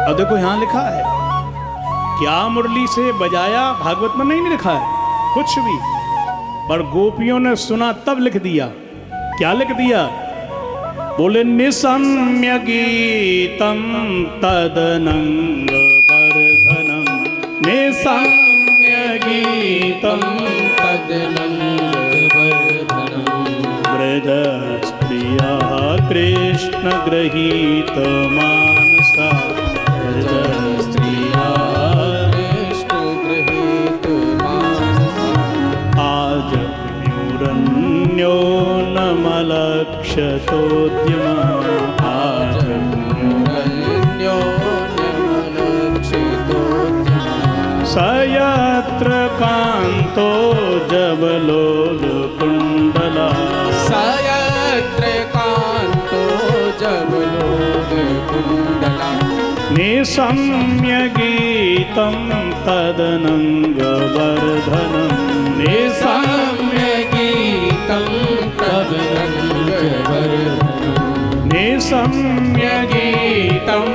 और देखो यहां लिखा है क्या मुरली से बजाया, भागवत में नहीं लिखा है कुछ भी, पर गोपियों ने सुना तब लिख दिया। क्या लिख दिया? बोले निसम्य गीतम तदनंग वर्धनम, निसम्य गीतम तदनंग वर्धनम, ब्रज स्त्रिया कृष्ण गृहीत मानसा, ब्रज स्त्रिया कृष्ण गृहीत मानसा, आज न्यूरन्यो नमलक्षतोद्यमा, आज न्यो नमलक्षितोद्यमा, सयत्र कान्तो जबलोलकुण्डला, सयत्र कान्तो जबलोलकुण्डला, निसम्य गीतं तदनङ्गवर्धनं, निसम्य गीतं तदनङ्गवर्धनं, निसम्य गीतं,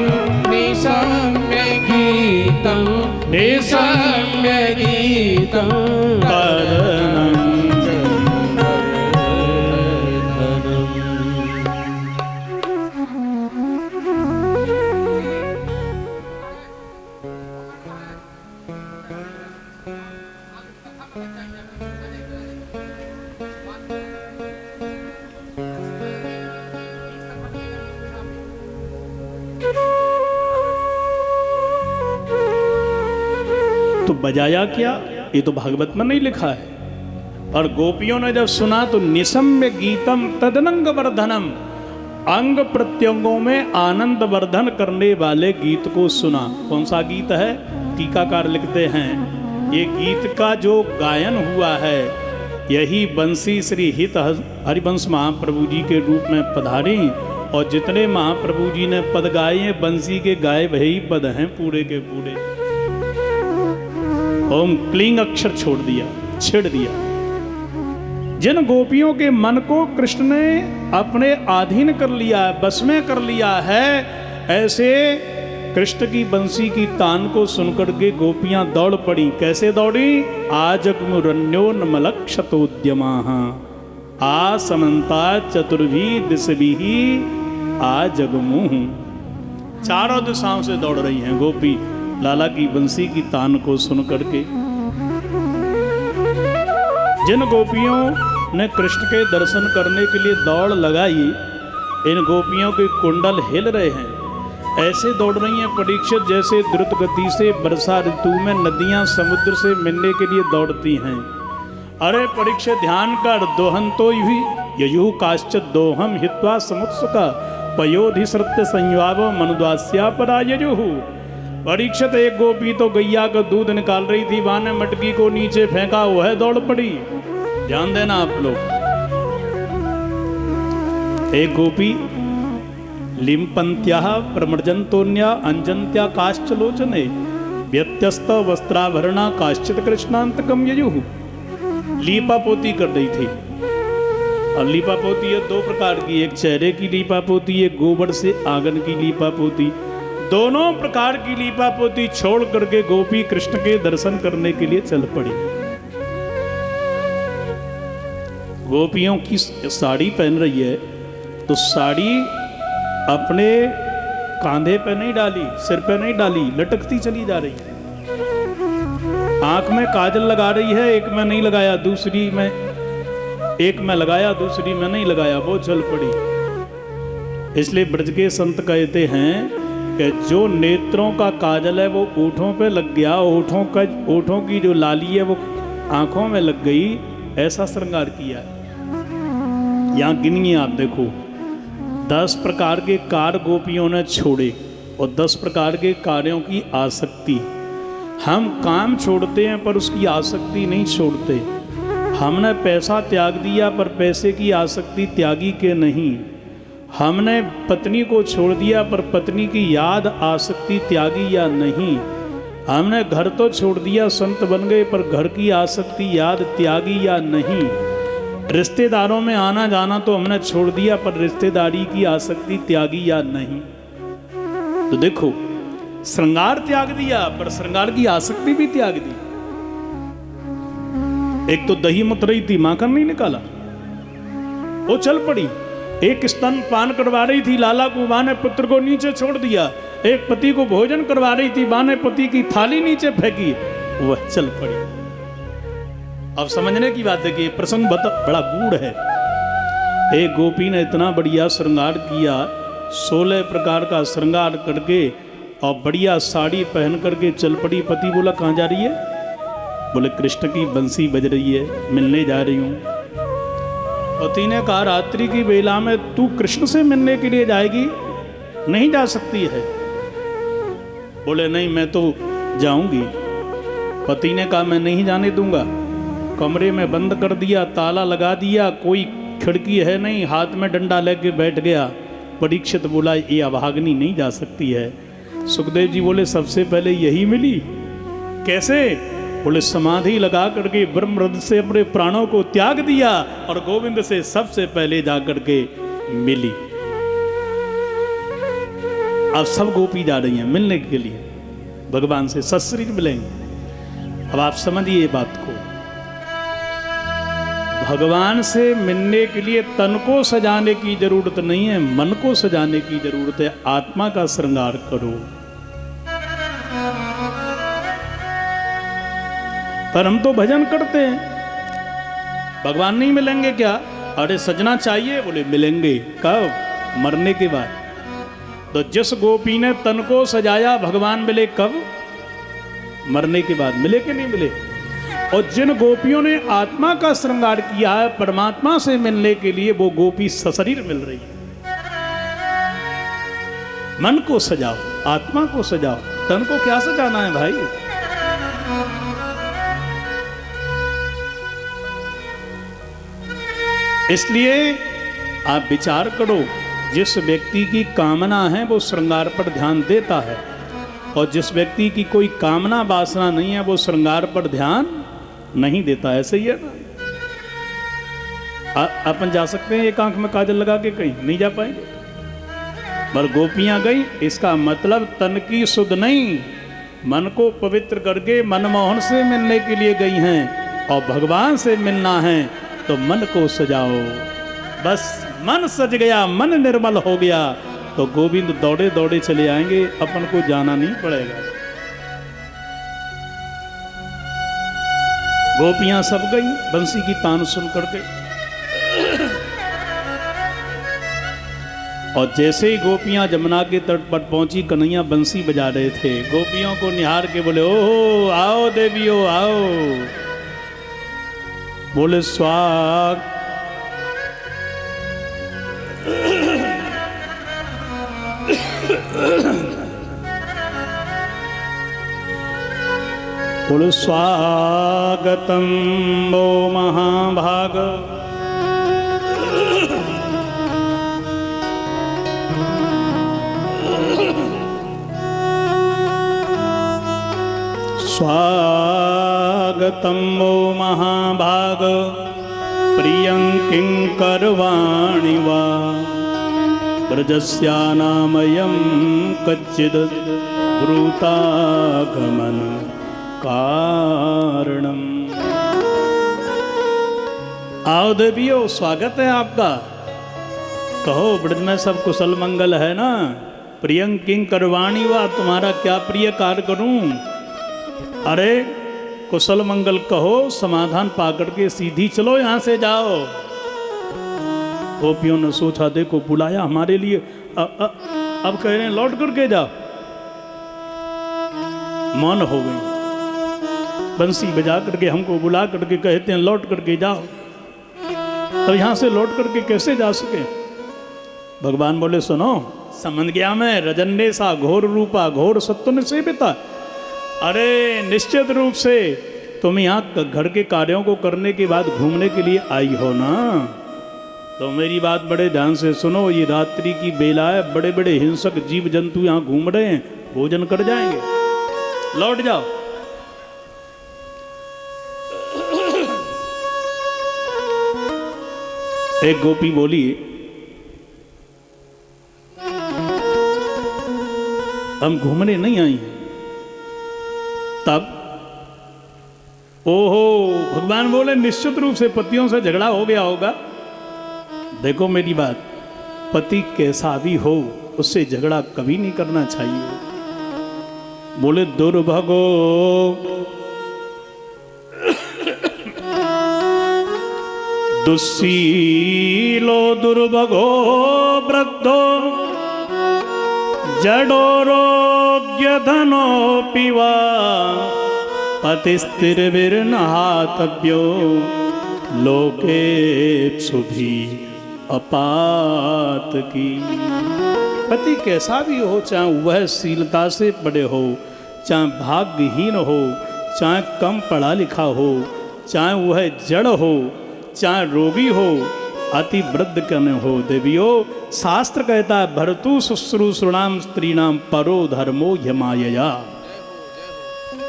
निसम्य गीतं, निसम्य गीतं तदनङ्गवर्धनं। तो बजाया क्या? ये तो भागवत में नहीं लिखा है, और गोपियों ने जब सुना तो निसम्य गीतम तदनंग वर्धनम, अंग प्रत्यंगों में आनंद वर्धन करने वाले गीत को सुना। कौन सा गीत है? टीकाकार लिखते हैं ये गीत का जो गायन हुआ है यही बंसी श्री हित हरिवंश महाप्रभु जी के रूप में पधारी, और जितने महाप्रभु जी ने पद गाए हैं बंसी के गाए वही पद हैं पूरे के पूरे। ओम क्लींग अक्षर छोड़ दिया, छेड़ दिया। जिन गोपियों के मन को कृष्ण ने अपने अधीन कर लिया है, बस में कर लिया है, ऐसे कृष्ण की बंसी की तान को सुनकर के गोपियां दौड़ पड़ी। कैसे दौड़ी? आजग्मुरन्योन्मलक्षतोद्यमा, आसमन्ता चतुर्भी दिशभिः आजगमुः। चारों दिशाओं से दौड़ रही हैं गोपी लाला की बंसी की तान को सुन करके। जिन गोपियों ने कृष्ण के दर्शन करने के लिए दौड़ लगाई, इन गोपियों के कुंडल हिल रहे हैं। ऐसे दौड़ रही हैं परीक्षित जैसे द्रुत गति से वर्षा ऋतु में नदियां समुद्र से मिलने के लिए दौड़ती हैं। अरे परीक्षित ध्यान कर, दोहन तो यही ययु काश्चित दोहम हित्वा समुत्सुका, पयोधिसृत्य संयुवाव मनुदास्या परायजुः। परीक्षित एक गोपी तो गैया का दूध निकाल रही थी, वहां ने मटकी को नीचे फेंका, वह दौड़ पड़ी। ध्यान देना आप लोग। एक गोपी लिम्पंत्या प्रमर्जंतोन्या अंजंत्या काश्चलोचने व्यत्यस्त वस्त्राभरणा काश्चित कृष्णांतकम यजुः। लीपा पोती कर रही थी। और लीपा पोती है दो प्रकार की, एक चेहरे की लीपा पोती, एक गोबर से आंगन की लीपा पोती। दोनों प्रकार की लीपा पोती छोड़ करके गोपी कृष्ण के दर्शन करने के लिए चल पड़ी। गोपियों की साड़ी पहन रही है तो साड़ी अपने कांधे पे नहीं डाली, सिर पे नहीं डाली, लटकती चली जा रही है। आंख में काजल लगा रही है, एक में नहीं लगाया, दूसरी में एक में लगाया, दूसरी में नहीं लगाया, वो चल पड़ी। इसलिए ब्रज के संत कहते हैं कि जो नेत्रों का काजल है वो ओठों पे लग गया, ओठों की जो लाली है वो आंखों में लग गई, ऐसा श्रृंगार किया। यहां गिनिए आप देखो, 10 प्रकार के कार्य गोपियों ने छोड़े और 10 प्रकार के कार्यों की आसक्ति। हम काम छोड़ते हैं पर उसकी आसक्ति नहीं छोड़ते। हमने पैसा त्याग दिया पर पैसे की आसक्ति त्यागी के नहीं। हमने पत्नी को छोड़ दिया पर पत्नी की याद आसक्ति त्यागी या नहीं। हमने घर तो छोड़ दिया, संत बन गए, पर घर की आसक्ति याद त्यागी या नहीं। रिश्तेदारों में आना जाना तो हमने छोड़ दिया पर रिश्तेदारी की आसक्ति त्यागी या नहीं। तो देखो, श्रृंगार त्याग दिया पर श्रृंगार की आसक्ति भी त्याग दी। एक तो दही मत रही थी, माखन नहीं निकाला, वो चल पड़ी। एक स्तन पान करवा रही थी, लाला को मां ने पुत्र को नीचे छोड़ दिया। एक पति को भोजन करवा रही थी, मां ने पति की थाली नीचे फेंकी, वह चल पड़ी। अब समझने की बात है कि प्रसंग बड़ा गूढ़ है। एक गोपी ने इतना बढ़िया श्रृंगार किया, 16 प्रकार का श्रृंगार करके और बढ़िया साड़ी पहन करके चल पड़ी। पति बोला कहाँ जा रही है? बोले कृष्ण की बंसी बज रही है, मिलने जा रही हूँ। पति ने कहा रात्रि की बेला में तू कृष्ण से मिलने के लिए जाएगी? नहीं जा सकती है। बोले नहीं मैं तो जाऊंगी। पति ने कहा मैं नहीं जाने दूंगा। कमरे में बंद कर दिया, ताला लगा दिया, कोई खिड़की है नहीं, हाथ में डंडा लेके बैठ गया। परीक्षित बोला ये अभागनी नहीं जा सकती है। सुखदेव जी बोले सबसे पहले यही मिली। कैसे? बोले समाधि लगा करके ब्रह्मरथ से अपने प्राणों को त्याग दिया और गोविंद से सबसे पहले जा करके मिली। अब सब गोपी जा रही हैं मिलने के लिए, भगवान से सशरीर मिलेंगे। अब आप समझिए बात को, भगवान से मिलने के लिए तन को सजाने की जरूरत नहीं है, मन को सजाने की जरूरत है। आत्मा का श्रृंगार करो। पर हम तो भजन करते हैं, भगवान नहीं मिलेंगे क्या? अरे सजना चाहिए। बोले मिलेंगे। कब? मरने के बाद। तो जिस गोपी ने तन को सजाया भगवान मिले कब? मरने के बाद। मिले कि नहीं मिले? और जिन गोपियों ने आत्मा का श्रृंगार किया है परमात्मा से मिलने के लिए, वो गोपी सशरीर मिल रही है। मन को सजाओ, आत्मा को सजाओ, तन को क्या सजाना है भाई? इसलिए आप विचार करो, जिस व्यक्ति की कामना है वो श्रृंगार पर ध्यान देता है, और जिस व्यक्ति की कोई कामना वासना नहीं है वो श्रृंगार पर ध्यान नहीं देता। ऐसे ही है ना। अपन जा सकते हैं एक आंख में काजल लगा के? कहीं नहीं जा पाएंगे। पर गोपियां गई, इसका मतलब तन की सुध नहीं, मन को पवित्र करके मनमोहन से मिलने के लिए गई हैं। और भगवान से मिलना है तो मन को सजाओ। बस मन सज गया, मन निर्मल हो गया तो गोविंद दौड़े दौड़े चले आएंगे, अपन को जाना नहीं पड़ेगा। गोपियां सब गई बंसी की तान सुन करके। और जैसे ही गोपियां जमुना के तट पर पहुंची, कन्हैया बंसी बजा रहे थे। गोपियों को निहार के बोले ओहो आओ देवियो आओ। बोले स्वाग। बोल स्वागतम वो महाभाग। स्वागतम वो महाभाग प्रियं किंकरवाणि वा ब्रजस्यानामयं कच्चिद् ब्रूतागमन कारणम। आओ देवियों, स्वागत है आपका। कहो ब्रज में सब कुशल मंगल है ना। प्रियं किंकरवाणि वा, तुम्हारा क्या प्रिय कार्य करूं। अरे कुशल मंगल कहो, समाधान पाकर के सीधी चलो, यहां से जाओ। गोपियों ने सोचा देखो बुलाया हमारे लिए, अब कह रहे हैं लौट करके जाओ। मौन हो गई। बंसी बजा करके हमको बुला करके कहते हैं लौट करके जाओ। तो यहां से लौट करके कैसे जा सके। भगवान बोले सुनो, समझ गया मैं, रजन्ने सा घोर रूपा घोर सत्व से पिता। अरे निश्चित रूप से तुम यहाँ घर के कार्यों को करने के बाद घूमने के लिए आई हो ना। तो मेरी बात बड़े ध्यान से सुनो, ये रात्रि की बेला है, बड़े बड़े हिंसक जीव जंतु यहाँ घूम रहे हैं, भोजन कर जाएंगे, लौट जाओ। एक गोपी बोली हम घूमने नहीं आई हैं। तब ओहो, भगवान बोले निश्चित रूप से पतियों से झगड़ा हो गया होगा। देखो मेरी बात, पति कैसा भी हो उससे झगड़ा कभी नहीं करना चाहिए। बोले दुर्भगो दुस्सीलो दुर्भगो वृद्धो जडोरोग्य धनो पिवा पतिस्तिर्विर्नहातव्यो लोकेप्सु भी अपात की। पति कैसा भी हो, चाहे वह शीलता से बड़े हो, चाहे भाग्यहीन हो, चाहे कम पढ़ा लिखा हो, चाहे वह जड़ हो, चाहे रोगी हो, अति वृद्ध कन हो। देवियों, शास्त्र कहता है भर्तु शुश्रूषणाम स्त्रीणाम परो धर्मो यमायया।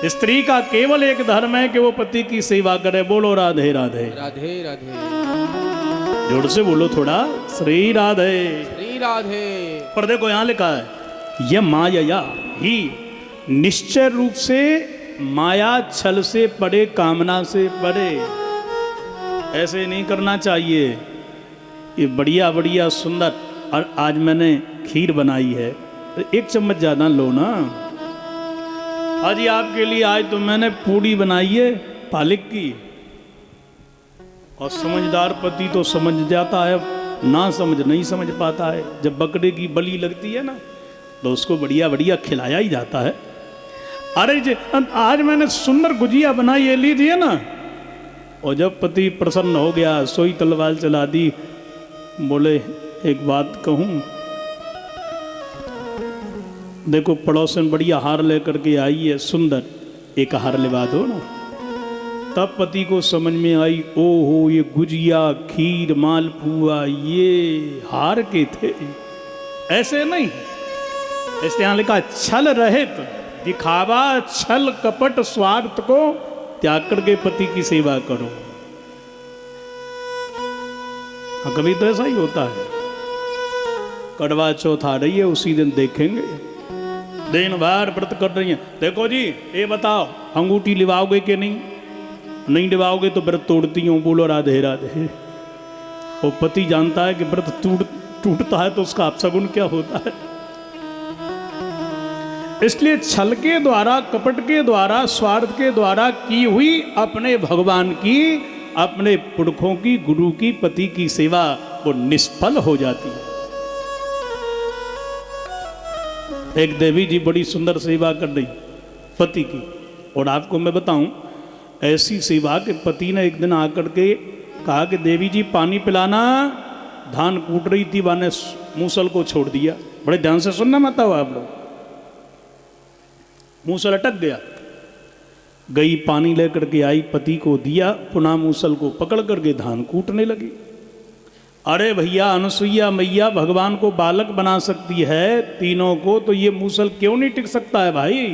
स्त्री का केवल एक धर्म है कि वो पति की सेवा करे। बोलो राधे राधे राधे राधे। जोर से बोलो थोड़ा, श्री राधे श्री राधे। पर देखो यहाँ लिखा है यह माया ही, निश्चय रूप से माया छल से परे, कामना से परे। ऐसे नहीं करना चाहिए। ये बढ़िया बढ़िया सुंदर, और आज मैंने खीर बनाई है, एक चम्मच ज़्यादा लो ना। आज ये आपके लिए आज तो मैंने पूड़ी बनाई है पालक की। और समझदार पति तो समझ जाता है, ना समझ नहीं समझ पाता है। जब बकरे की बलि लगती है ना तो उसको बढ़िया बढ़िया खिलाया ही जाता है। अरे आज मैंने सुंदर गुजिया बनाई है, लीजिए ना। और जब पति प्रसन्न हो गया, सोई तलवार चला दी। बोले एक बात कहूं, देखो पड़ोसन बढ़िया हार लेकर के आई है, सुंदर, एक हार लेवा दो ना। तब पति को समझ में आई, ओहो ये गुजिया खीर मालपुआ ये हार के थे, ऐसे नहीं। इसलिए यहाँ लिखा छल रहित, दिखावा छल कपट स्वार्थ को त्याग करके पति की सेवा करो। कभी तो ऐसा ही होता है। कड़वा चौथ आ रही है, उसी दिन देखेंगे, दिन भर व्रत कर रही है। देखो जी ये बताओ अंगूठी लिवाओगे कि नहीं? नहीं लिवाओगे तो व्रत तोड़ती हूँ। बोलो राधे राधे। वो पति जानता है कि व्रत टूटता है तो उसका अपशगुन क्या होता है। इसलिए छल के द्वारा, कपट के द्वारा, स्वार्थ के द्वारा की हुई अपने भगवान की, अपने पुरखों की, गुरु की, पति की सेवा वो निष्फल हो जाती है। एक देवी जी बड़ी सुंदर सेवा कर रही पति की, और आपको मैं बताऊं ऐसी सेवा के पति ने एक दिन आकर के कहा कि देवी जी पानी पिलाना। धान कूट रही थी, वाने मूसल को छोड़ दिया। बड़े ध्यान से सुनना मत हो आप लोग। मूसल अटक गया। गई पानी लेकर के आई, पति को दिया, पुनः मूसल को पकड़ करके धान कूटने लगी। अरे भैया, अनुसुईया मैया भगवान को बालक बना सकती है तीनों को, तो ये मूसल क्यों नहीं टिक सकता है भाई?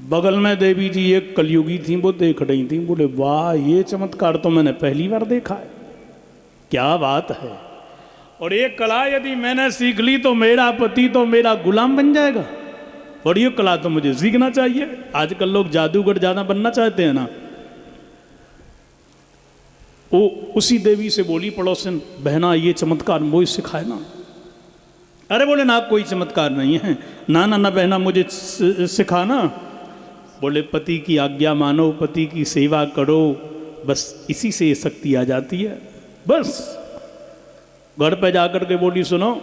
बगल में देवी जी एक कलयुगी थी, वो देख रही थी, बोले वाह ये चमत्कार तो मैंने पहली बार देखा है, क्या बात है। और ये कला यदि मैंने सीख ली तो मेरा पति तो मेरा गुलाम बन जाएगा, और ये कला तो मुझे सीखना चाहिए। आजकल लोग जादूगर ज्यादा बनना चाहते हैं ना। वो उसी देवी से बोली पड़ोसन, बहना ये चमत्कार मुझे सिखाए ना। अरे बोले ना कोई चमत्कार नहीं है, ना ना ना बहना मुझे सिखाना। बोले पति की आज्ञा मानो, पति की सेवा करो, बस इसी से ये शक्ति आ जाती है। बस घर पे जाकर के बोली सुनो,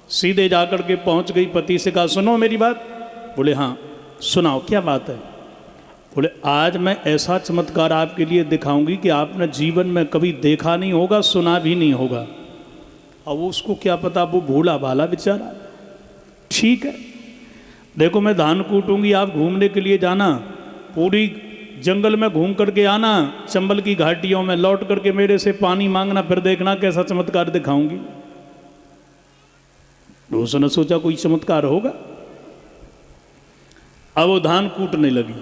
सीधे जाकर के पहुंच गई, पति से कहा सुनो मेरी बात। बोले हाँ सुनाओ क्या बात है। बोले आज मैं ऐसा चमत्कार आपके लिए दिखाऊंगी कि आपने जीवन में कभी देखा नहीं होगा, सुना भी नहीं होगा। अब उसको क्या पता, वो भोला भाला बेचारा। ठीक है देखो मैं धान कूटूंगी, आप घूमने के लिए जाना, पूरी जंगल में घूम करके आना, चंबल की घाटियों में लौट करके मेरे से पानी मांगना, फिर देखना कैसा चमत्कार दिखाऊंगी। उसने सोचा कोई चमत्कार होगा। अब वो धान कूटने लगी।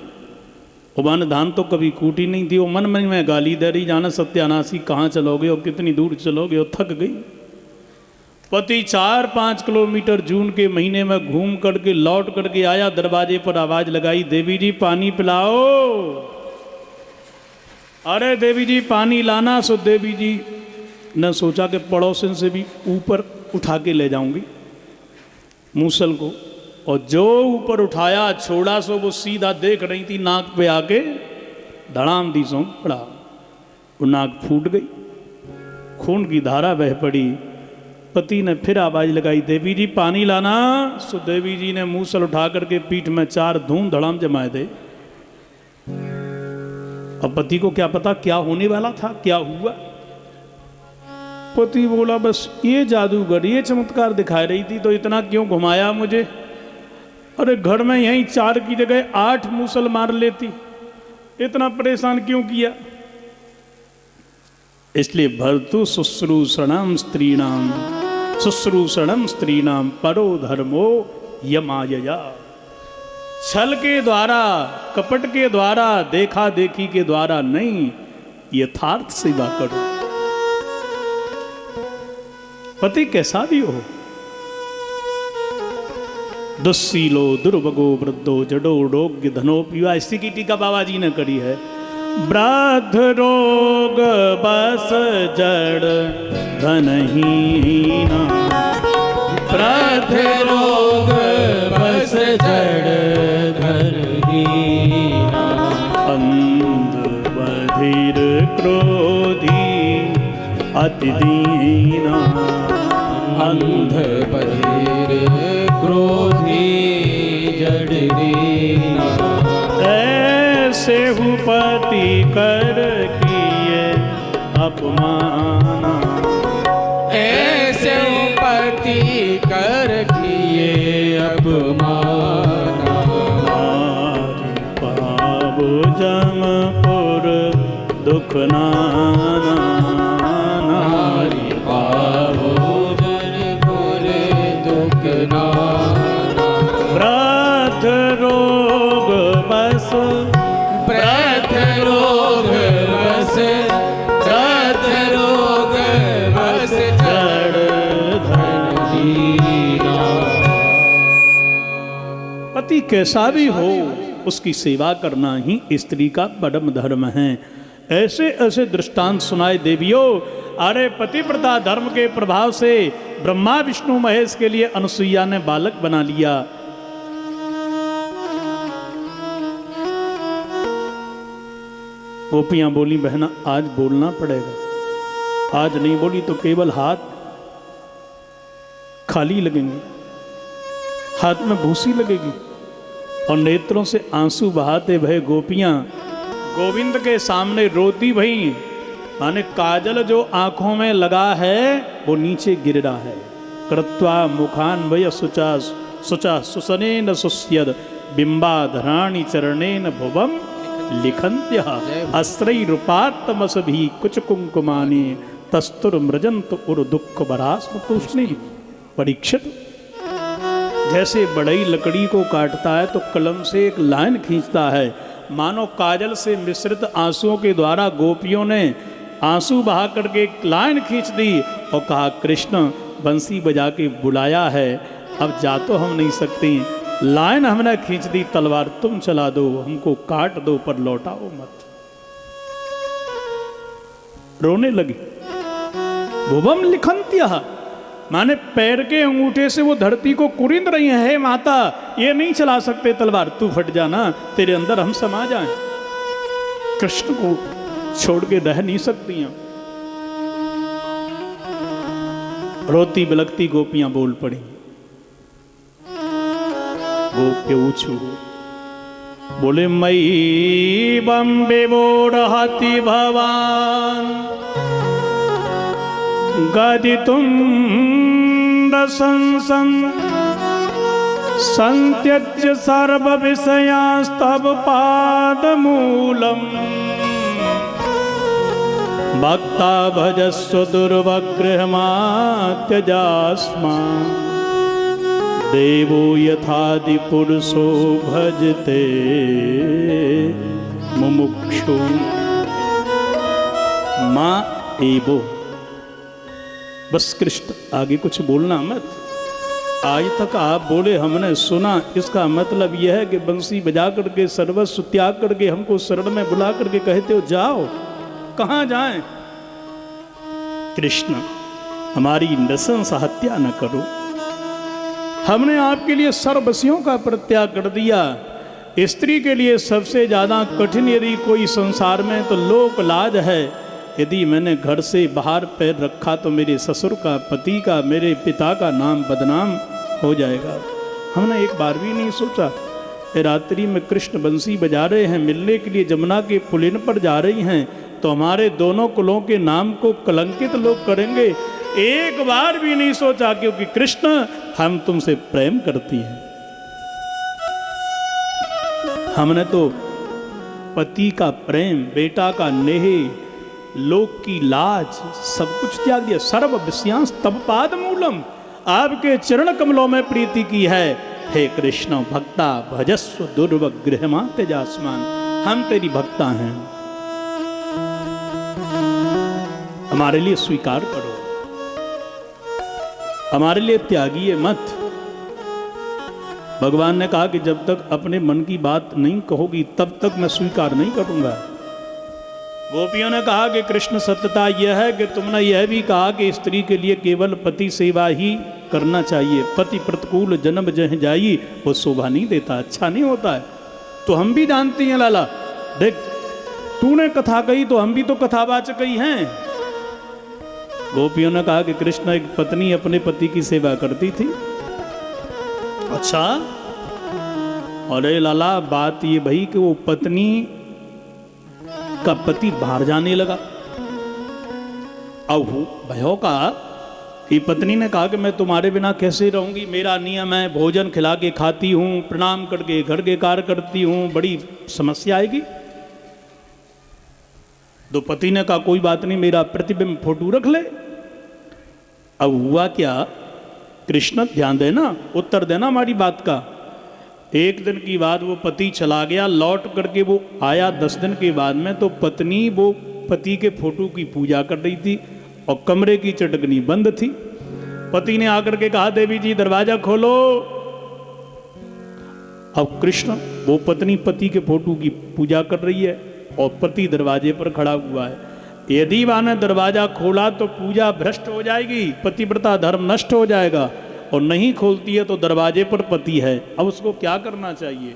उबान धान तो कभी कूटी नहीं थी। वो मन मन में गाली दे रही, जाना सत्यानाशी कहाँ चलोगे और कितनी दूर चलोगे, और थक गई। पति 4-5 किलोमीटर जून के महीने में घूम करके लौट करके आया, दरवाजे पर आवाज लगाई, देवी जी पानी पिलाओ। अरे देवी जी पानी लाना। सो देवी जी ने सोचा कि पड़ोसन से भी ऊपर उठा के ले जाऊंगी मूसल को, और जो ऊपर उठाया छोड़ा सो वो सीधा देख रही थी, नाक पे आके धड़ाम दी सो पड़ा। वो नाक फूट गई, खून की धारा बह पड़ी। पति ने फिर आवाज लगाई, देवी जी पानी लाना। सो देवी जी ने मूसल उठा करके पीठ में 4 धूम धड़ाम जमाए दे। अब पति को क्या पता क्या होने वाला था, क्या हुआ। पति बोला बस ये जादूगर ये चमत्कार दिखा रही थी तो इतना क्यों घुमाया मुझे। अरे घर में यहीं 4 की जगह 8 मूसल मार लेती, इतना परेशान क्यों किया। इसलिए भर्तु शुश्रूषणम स्त्रीणाम परो धर्मो यमायया। छल के द्वारा, कपट के द्वारा, देखा देखी के द्वारा नहीं, यथार्थ सेवा करो। पति कैसा भी हो, दुस्सीलो दुर्भगो वृद्धो जडो रोग्य धनो पीवा। इसी की टीका बाबा जी ने करी है। वृद्ध रोग बस जड़ धनहीना, वृद्ध रोग बस जड़ धनहीना, अंध बधिर क्रोधी अति दीना, अंध बधिर क्रोधी जड़ दीना। ऐसे पति कर किए अपमाना, ऐसे पति कर किए अपमाना। नारी पावो जमपुर दुख नाना, नारी पावो जनपुर दुख नाना। वृद्ध रोग बस, वृद्ध रोग बस, वृद्ध रोग बस जड़ धनहीना। पति कैसा भी हो उसकी सेवा करना ही स्त्री का परम धर्म है। ऐसे ऐसे दृष्टांत सुनाए देवियों। अरे पतिव्रता धर्म के प्रभाव से ब्रह्मा विष्णु महेश के लिए अनुसुईया ने बालक बना लिया। गोपियां बोली बहना आज बोलना पड़ेगा, आज नहीं बोली तो केवल हाथ खाली लगेंगे, हाथ में भूसी लगेगी। और नेत्रों से आंसू बहाते भय गोपियां गोविंद के सामने रोती भई। माने काजल जो आंखों में लगा है वो नीचे गिर रहा है। कृत्वा मुखान भय सुचा सुचा सुसने न सुस्यद बिंबाधराणि चरणेन भुवम लिखन्त्य अस्त्रई रूपात्मसभी कुछ कुंकुमानी तस्तुर मृजंत उर दुख बरास्म तूष्णी। परीक्षित, जैसे बढ़ई लकड़ी को काटता है तो कलम से एक लाइन खींचता है, मानो काजल से मिश्रित आंसुओं के द्वारा गोपियों ने आंसू बहा करके एक लाइन खींच दी और कहा कृष्ण बंसी बजा के बुलाया है, अब जा तो हम नहीं सकते, लाइन हमने खींच दी, तलवार तुम चला दो, हमको काट दो पर लौटाओ मत। रोने लगी। भुवम लिखंत्य, माने पैर के अंगूठे से वो धरती को कुरिंद रही है, हे माता ये नहीं चला सकते तलवार, तू फट जाना, तेरे अंदर हम समा जाएं। कृष्ण को छोड़ के रह नहीं सकती हैं। रोती बिलकती गोपियां बोल पड़ी। गोप्य ऊंचू बोले मई बम्बे बोड़हति भवान गदि तुम दसंसन संत्यज्य सर्व विषयास्तव पाद मूलम भक्ता भजस्व दुर्वग्रहमा त्यजास्मा देवो यथादि पुरुषो भजते मुमुक्षु। माँ एवो, बस कृष्ण आगे कुछ बोलना मत। आज तक आप बोले हमने सुना, इसका मतलब यह है कि बंसी बजा करके सर्वस्व त्याग करके हमको शरण में बुला करके कहते हो जाओ, कहाँ जाएं? कृष्ण हमारी नृशंस हत्या न करो, हमने आपके लिए सर्वस्यों का परित्याग कर दिया। स्त्री के लिए सबसे ज्यादा कठिन यदि कोई संसार में तो लोक लाज है। यदि मैंने घर से बाहर पैर रखा तो मेरे ससुर का, पति का, मेरे पिता का नाम बदनाम हो जाएगा। हमने एक बार भी नहीं सोचा। रात्रि में कृष्ण बंसी बजा रहे हैं, मिलने के लिए जमुना के पुलिन पर जा रही हैं, तो हमारे दोनों कुलों के नाम को कलंकित लोग करेंगे। एक बार भी नहीं सोचा, क्योंकि कृष्ण हम तुमसे प्रेम करती हैं। हमने तो पति का प्रेम, बेटा का नेह, लोक की लाज सब कुछ त्याग दिया। सर्व विषयांश तब पाद मूलम, आपके चरण कमलों में प्रीति की है। हे कृष्ण भक्ता भजस्व दुर्वग्रहमा त्यजास्मान, हम तेरी भक्ता हैं, हमारे लिए स्वीकार करो, हमारे लिए त्यागिए मत। भगवान ने कहा कि जब तक अपने मन की बात नहीं कहोगी तब तक मैं स्वीकार नहीं करूंगा। गोपियों ने कहा कि कृष्ण सत्यता यह है कि तुमने यह भी कहा कि स्त्री के लिए केवल पति सेवा ही करना चाहिए, पति प्रतिकूल जन्म जह जाई वो शोभा नहीं देता, अच्छा नहीं होता है। तो हम भी जानती हैं लाला, देख तूने कथा कही तो हम भी तो कथावाचक ही हैं। गोपियों ने कहा कि कृष्ण एक पत्नी अपने पति की सेवा करती थी। अच्छा, अरे लाला बात ये भाई कि वो पत्नी का पति बाहर जाने लगा। अब भयो का कि पत्नी ने कहा कि मैं तुम्हारे बिना कैसे रहूंगी, मेरा नियम है भोजन खिला के खाती हूं, प्रणाम करके घर के कार्य करती हूं, बड़ी समस्या आएगी। तो पति ने कहा कोई बात नहीं, मेरा प्रतिबिंब फोटो रख ले। अब हुआ क्या, कृष्ण ध्यान देना, उत्तर देना हमारी बात का। एक दिन की बात, वो पति चला गया, लौट करके वो आया 10 दिन के बाद में, तो पत्नी वो पति के फोटो की पूजा कर रही थी और कमरे की चटकनी बंद थी। पति ने आकर के कहा देवी जी दरवाजा खोलो। अब कृष्ण वो पत्नी पति के फोटो की पूजा कर रही है और पति दरवाजे पर खड़ा हुआ है। यदि वह दरवाजा खोला तो पूजा भ्रष्ट हो जाएगी, पतिव्रता धर्म नष्ट हो जाएगा, और नहीं खोलती है तो दरवाजे पर पति है। अब उसको क्या करना चाहिए?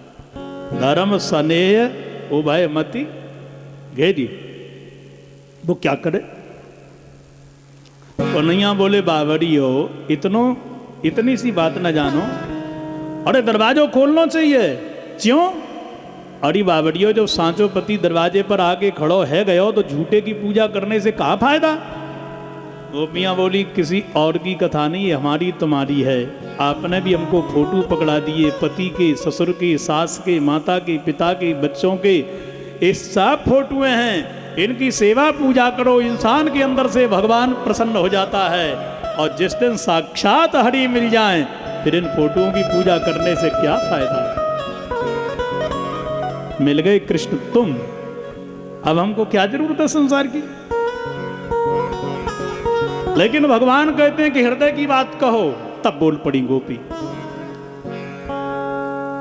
धर्म स्नेह ओ भाई मति घेरी, वो क्या करे? कन्हैया बोले बावरी हो, इतनी सी बात न जानो, अरे दरवाजा खोलना चाहिए। क्यों? अरे बावरियो, जब सांचो पति दरवाजे पर आके खड़ो है गयो तो झूठे की पूजा करने से क्या फायदा? गोपियाँ बोली किसी और की कथा नहीं है, हमारी तुम्हारी है। आपने भी हमको फोटो पकड़ा दिए, पति के, ससुर के, सास के, माता के, पिता के, बच्चों के, ये सब फोटोएं हैं। इनकी सेवा पूजा करो, इंसान के अंदर से भगवान प्रसन्न हो जाता है। और जिस दिन साक्षात हरि मिल जाएं, फिर इन फोटोओं की पूजा करने से क्या फायदा। मिल गए कृष्ण तुम, अब हमको क्या जरूरत है संसार की। लेकिन भगवान कहते हैं कि हृदय की बात कहो, तब बोल पड़ी गोपी।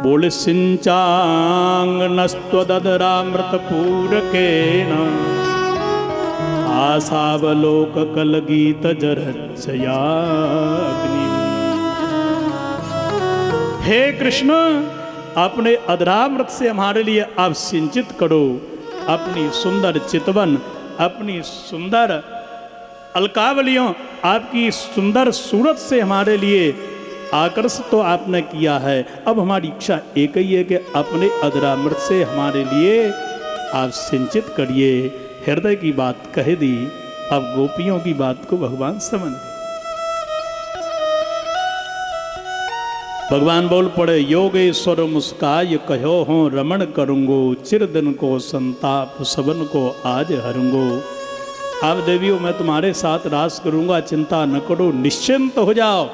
बोले सिंचांग नस्त्वदरामृत पूरकेन आसावलोक कल गीत जरच्छयाग्नि। हे कृष्ण, अपने अधरामृत से हमारे लिए आप सिंचित करो अपनी सुंदर चितवन, अपनी सुंदर अलकावलियों, आपकी सुंदर सूरत से हमारे लिए आकर्षित तो आपने किया है। अब हमारी इच्छा एक ही है कि अपने अधरामृत से हमारे लिए आप सिंचित करिए। हृदय की बात कह दी, अब गोपियों की बात को भगवान समझ गए। भगवान बोल पड़े, योगेश्वर मुस्काय कहो हो रमण करूंगो, चिरदिन को संताप सबन को आज हरूंगो। अब देवियों, मैं तुम्हारे साथ रास करूंगा, चिंता न करो, निश्चिंत हो जाओ।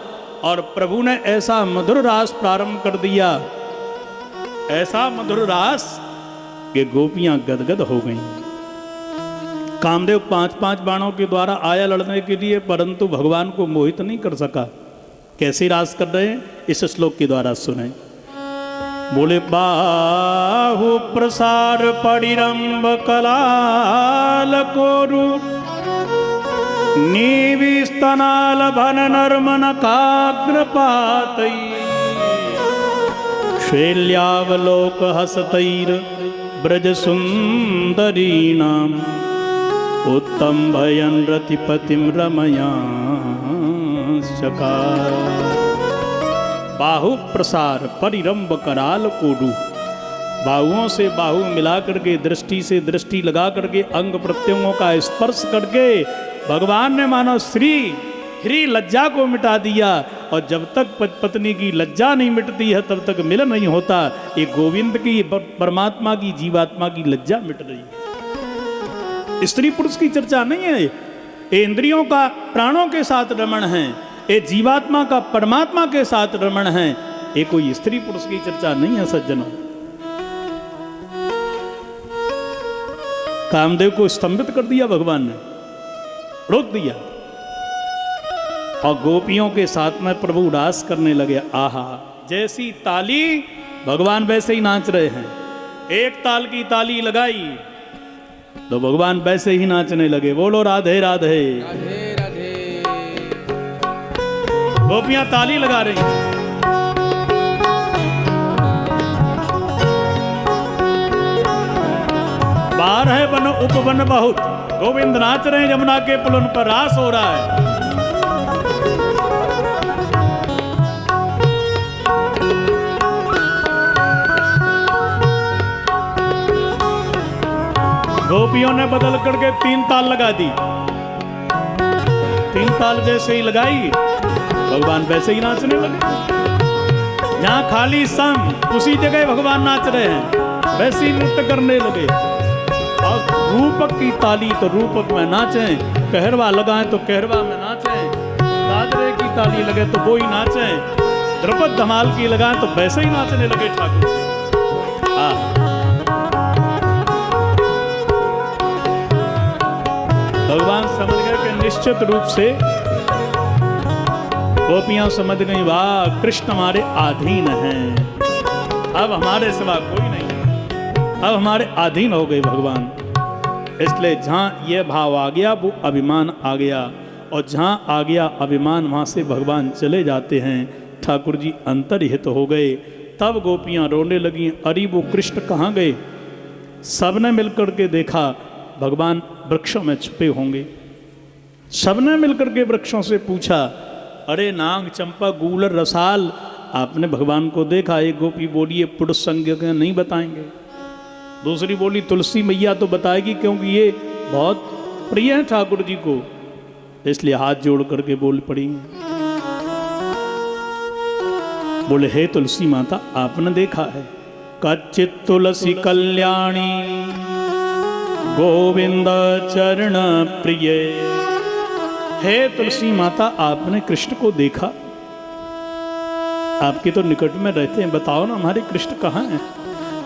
और प्रभु ने ऐसा मधुर रास प्रारंभ कर दिया, ऐसा मधुर रास कि गोपियां गदगद हो गईं। कामदेव 5-5 बाणों के द्वारा आया लड़ने के लिए, परंतु भगवान को मोहित नहीं कर सका। कैसे रास कर रहे हैं, इस श्लोक के द्वारा सुने। बोले बाहु प्रसार परिरंभ कलाल कोरु, नीविस्तनाल भन नर्मन काग्रपातई, शैल्यावलोक हसतैर ब्रज सुंदरीनाम, उत्तम भयन रतिपतिम रमया चकार। बाहु प्रसार परिरंभ कराल कोडू, बाहुओं से बाहु मिला करके, दृष्टि से दृष्टि लगा करके, अंग प्रत्यंगों का स्पर्श करके भगवान ने मानो श्री लज्जा को मिटा दिया। और जब तक पत्नी की लज्जा नहीं मिटती है, तब तक मिलन नहीं होता। ये गोविंद की, परमात्मा की, जीवात्मा की लज्जा मिट रही है। स्त्री पुरुष की चर्चा नहीं है, ये इंद्रियों का प्राणों के साथ रमण है, ये जीवात्मा का परमात्मा के साथ रमण है। ये कोई स्त्री पुरुष की चर्चा नहीं है सज्जनों। कामदेव को स्तंभित कर दिया भगवान ने, रोक दिया। और गोपियों के साथ में प्रभु रास करने लगे। आहा, जैसी ताली भगवान वैसे ही नाच रहे हैं। एक ताल की ताली लगाई तो भगवान वैसे ही नाचने लगे। बोलो राधे राधे। राधे राधे। गोपियां ताली लगा रही हैं। बाहर है वन उपवन बहुत, गोविंद नाच रहे हैं, यमुना के पुलन पर रास हो रहा है। गोपियों ने बदल करके 3 ताल लगा दी। 3 ताल जैसे ही लगाई, भगवान वैसे ही नाचने लगे। जहां खाली सम, उसी जगह भगवान नाच रहे हैं, वैसे ही नृत्य करने लगे। और रूपक की ताली तो रूपक में नाचें, कहरवा लगाएं तो कहरवा में नाचें, दादरे की ताली लगे तो वो ही नाचें, द्रुपद धमाल की लगाएं तो वैसे ही नाचने लगे ठाकुर। भगवान समझ गए कि निश्चित रूप से गोपियां समझ गई, वाह कृष्ण हमारे अधीन हैं, अब हमारे सिवा कोई नहीं, अब हमारे अधीन हो गए भगवान। इसलिए जहां यह भाव आ गया वो अभिमान आ गया, और जहां आ गया अभिमान वहां से भगवान चले जाते हैं। ठाकुर जी अंतर्हित हो गए। तब गोपियां रोने लगी, अरे वो कृष्ण कहाँ गए। सबने मिलकर के देखा भगवान वृक्षों में छुपे होंगे। सबने मिलकर के वृक्षों से पूछा, अरे नाग, चंपा, गूलर, रसाल, आपने भगवान को देखा। एक गोपी बोली ये पुरुष संज्ञ नहीं बताएंगे। दूसरी बोली तुलसी मैया तो बताएगी, क्योंकि ये बहुत प्रिय है ठाकुर जी को। इसलिए हाथ जोड़ करके बोल पड़ी, बोले हे तुलसी माता, आपने देखा है कच्चित तुलसी कल्याणी गोविंद चरण प्रिय। हे तुलसी माता, आपने कृष्ण को देखा? आपके तो निकट में रहते हैं, बताओ ना हमारे कृष्ण कहाँ हैं?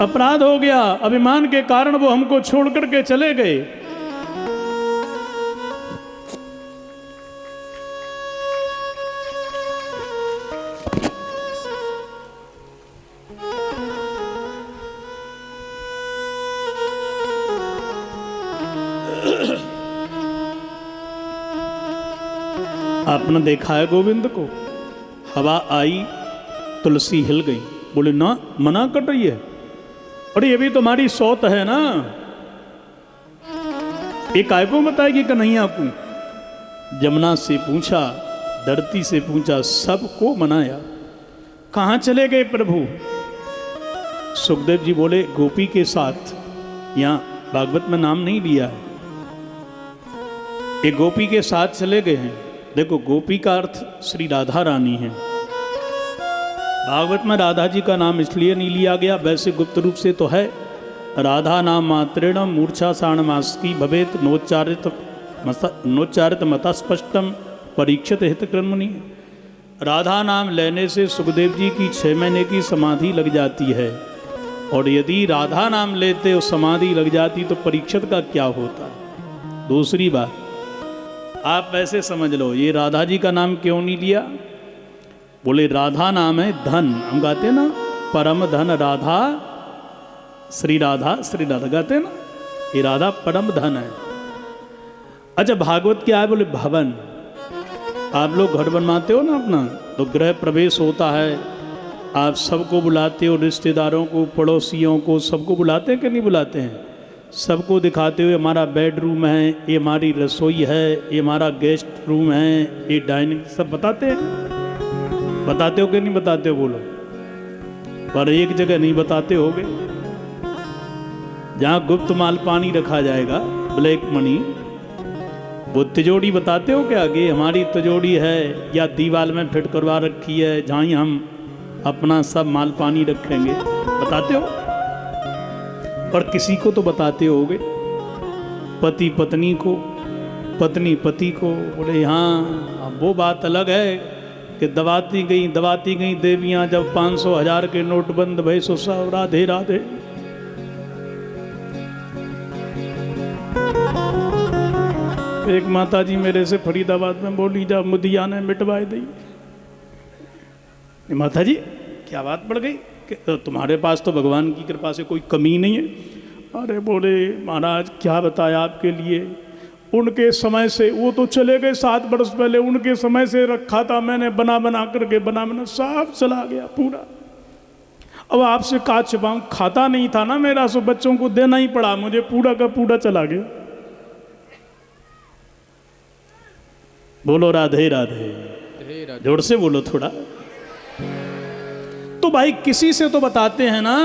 अपराध हो गया, अभिमान के कारण वो हमको छोड़ करके चले गए। आपने देखा है गोविंद को? हवा आई, तुलसी हिल गई, बोले ना, मना कर रही है। अरे ये भी तुम्हारी सौत है ना, ये काय को बताएगी कन्हैया को? जमुना से पूछा, धरती से पूछा, सबको मनाया। कहाँ चले गए प्रभु? सुखदेव जी बोले गोपी के साथ। यहाँ भागवत में नाम नहीं लिया है, ये गोपी के साथ चले गए हैं। देखो, गोपी का अर्थ श्री राधा रानी है। भागवत में राधा जी का नाम इसलिए नहीं लिया गया, वैसे गुप्त रूप से तो है। राधा नाम मात्रेण मूर्छा साणमास्की भवेत नोच्चारित मता स्पष्टम परीक्षित हित कर्मणि। राधा नाम लेने से सुखदेव जी की 6 महीने की समाधि लग जाती है, और यदि राधा नाम लेते और समाधि लग जाती तो परीक्षित का क्या होता? दूसरी बात, आप वैसे समझ लो, ये राधा जी का नाम क्यों नहीं लिया? बोले राधा नाम है धन। हम गाते हैं ना, परम धन राधा, श्री राधा गाते हैं ना, ये राधा परम धन है। अच्छा, भागवत क्या है? बोले भवन। आप लोग घर बनवाते हो ना अपना, तो गृह प्रवेश होता है, आप सबको बुलाते हो, रिश्तेदारों को, पड़ोसियों को, सबको बुलाते हैं कि नहीं बुलाते हैं? सबको दिखाते हुए हमारा बेडरूम है, ये हमारी रसोई है, ये हमारा गेस्ट रूम है, ये डाइनिंग, सब बताते हैं। बताते हो कि नहीं बताते हो? बोलो। पर एक जगह नहीं बताते होगे, जहाँ गुप्त माल पानी रखा जाएगा, ब्लैक मनी, वो तिजोरी बताते हो क्या? कि हमारी तिजोरी है या दीवार में फिट करवा रखी है, जहाँ ही हम अपना सब माल पानी रखेंगे, बताते हो? और किसी को तो बताते होगे, पति पत्नी को, पत्नी पति को। बोले हाँ, वो बात अलग है कि दबाती गई देवियां, जब 500,000 के नोट बंद भय सो सब राधे राधे। एक माता जी मेरे से फरीदाबाद में बोली, जब मुदिया ने मिटवाई दी। माता जी क्या बात बढ़ गई कि तुम्हारे पास तो भगवान की कृपा से कोई कमी नहीं है? अरे बोले महाराज क्या बताया आपके लिए, उनके समय से, वो तो चले गए 7 वर्ष पहले, उनके समय से रखा था मैंने, बना करके सब चला गया पूरा। अब आपसे का छिपाऊं, खाता नहीं था ना मेरा, सो बच्चों को देना ही पड़ा मुझे, पूरा का पूरा चला गया। बोलो राधे राधे, जोर से बोलो थोड़ा। तो भाई किसी से तो बताते हैं ना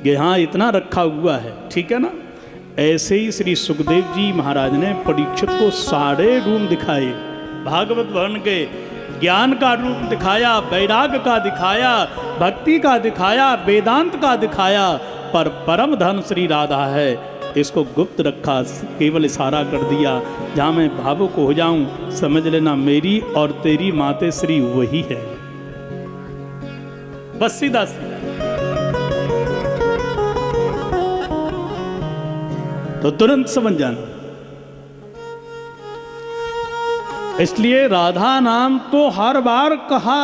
कि हाँ इतना रखा हुआ है, ठीक है ना? ऐसे ही श्री सुखदेव जी महाराज ने परीक्षित को सारे रूप दिखाए, भागवत भवन के ज्ञान का रूप दिखाया, वैराग का दिखाया, भक्ति का दिखाया, वेदांत का दिखाया, पर परम धन श्री राधा है, इसको गुप्त रखा, केवल इशारा कर दिया। जहाँ मैं भावुक हो जाऊं, समझ लेना मेरी और तेरी माते श्री वही है, बस सीधा सीधा। तो तुरंत समझ जाना। इसलिए राधा नाम तो हर बार कहा।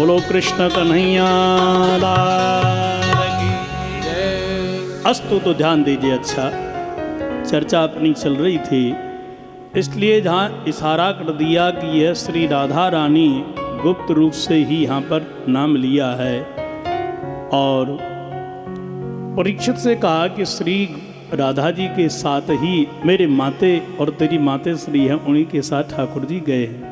बोलो कृष्ण कन्हैया लाल की। अस्तु तो ध्यान दीजिए। अच्छा, चर्चा अपनी चल रही थी, इसलिए जहाँ इशारा कर दिया कि यह श्री राधा रानी गुप्त रूप से ही यहाँ पर नाम लिया है, और परीक्षित से कहा कि श्री राधा जी के साथ ही मेरे माते और तेरी माते श्री हैं, उन्हीं के साथ ठाकुर जी गए हैं।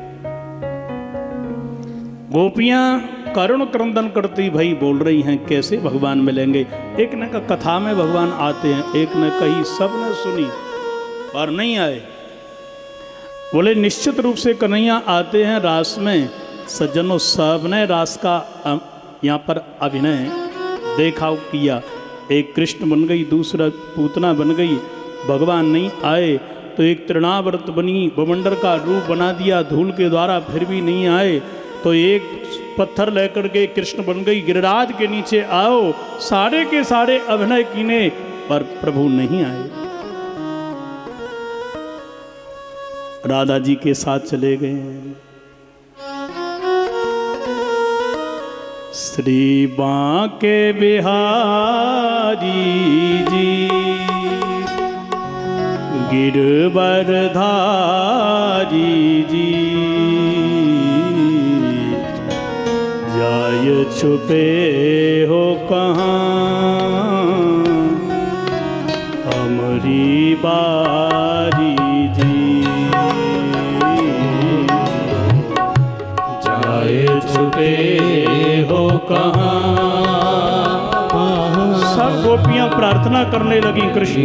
गोपियाँ करुण क्रंदन करती भाई बोल रही हैं कैसे भगवान मिलेंगे। एक ने कहा कथा में भगवान आते हैं, एक ने कही, सब ने सुनी पर नहीं आए। बोले निश्चित रूप से कन्हैया आते हैं रास में। सज्जनों, सब ने रास का यहाँ पर अभिनय देखा किया। एक कृष्ण बन गई, दूसरा पूतना बन गई, भगवान नहीं आए तो एक तृणावर्त बनी, बमंडर का रूप बना दिया धूल के द्वारा, फिर भी नहीं आए तो एक पत्थर लेकर के कृष्ण बन गई, गिरिराज के नीचे आओ, सारे के सारे अभिनय कीने पर प्रभु नहीं आए। राधा जी के साथ चले गए। श्री बांके बिहारी जी गिरवरधारी जी जाय छुपे हो कहाँ हमारी बारी जी जाय छुपे हो कहाँ। सब गोपियां प्रार्थना करने लगी कृष्ण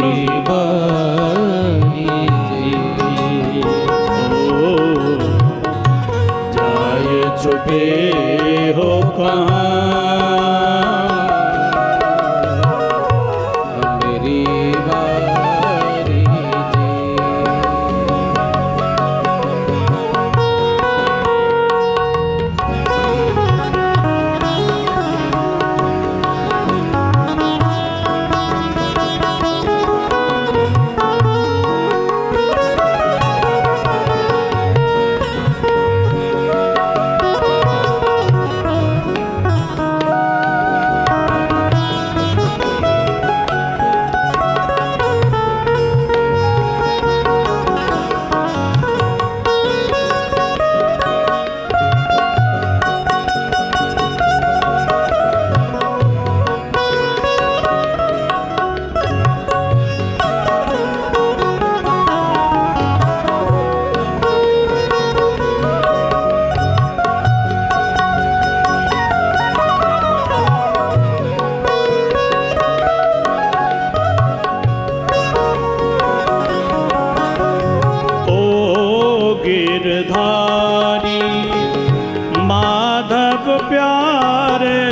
जाय छुपे हो कहाँ मेरी बारी गिरधारी माधव प्यारे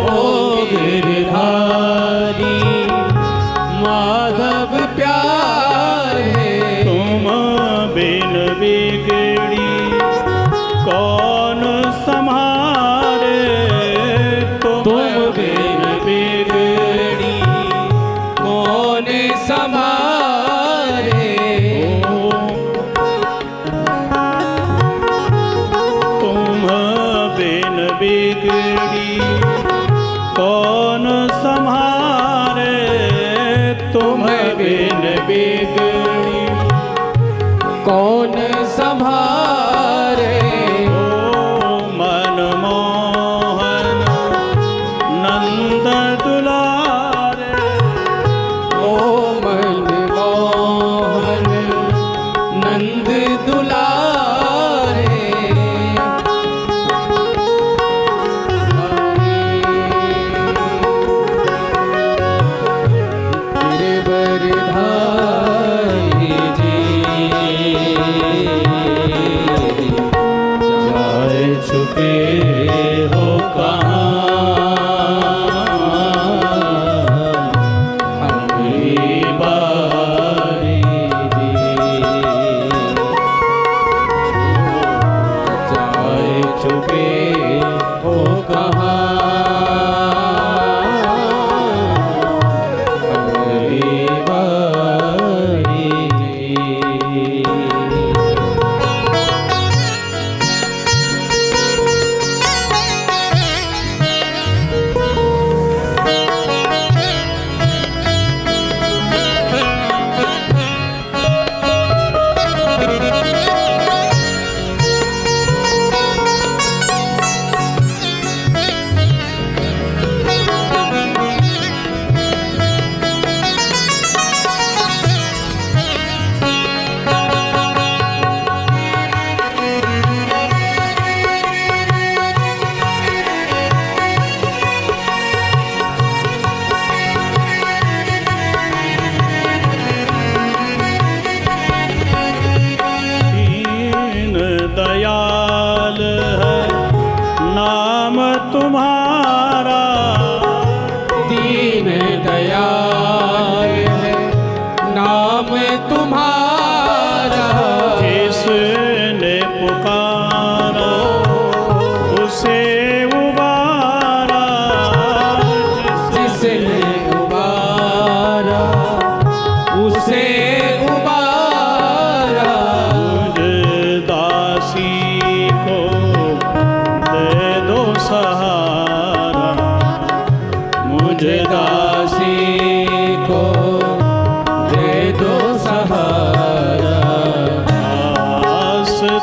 ओ गिरधारी माधव प्यारे तुम बिन बिगड़ी कौन संहारे तुम बिन बिगड़ी कौन संभारे तुम बिन बिगड़ी कौन संहारे तुम बिन बिगड़ी कौन संभारे ओ मनमोहन नंद दुलारे ओ मनमोहन नंद दुलारे गिरवरधारी जी जाए छुपे हो कहाँ हमारी बारी जाए छुपे हो कहाँ हमारी बारी जी।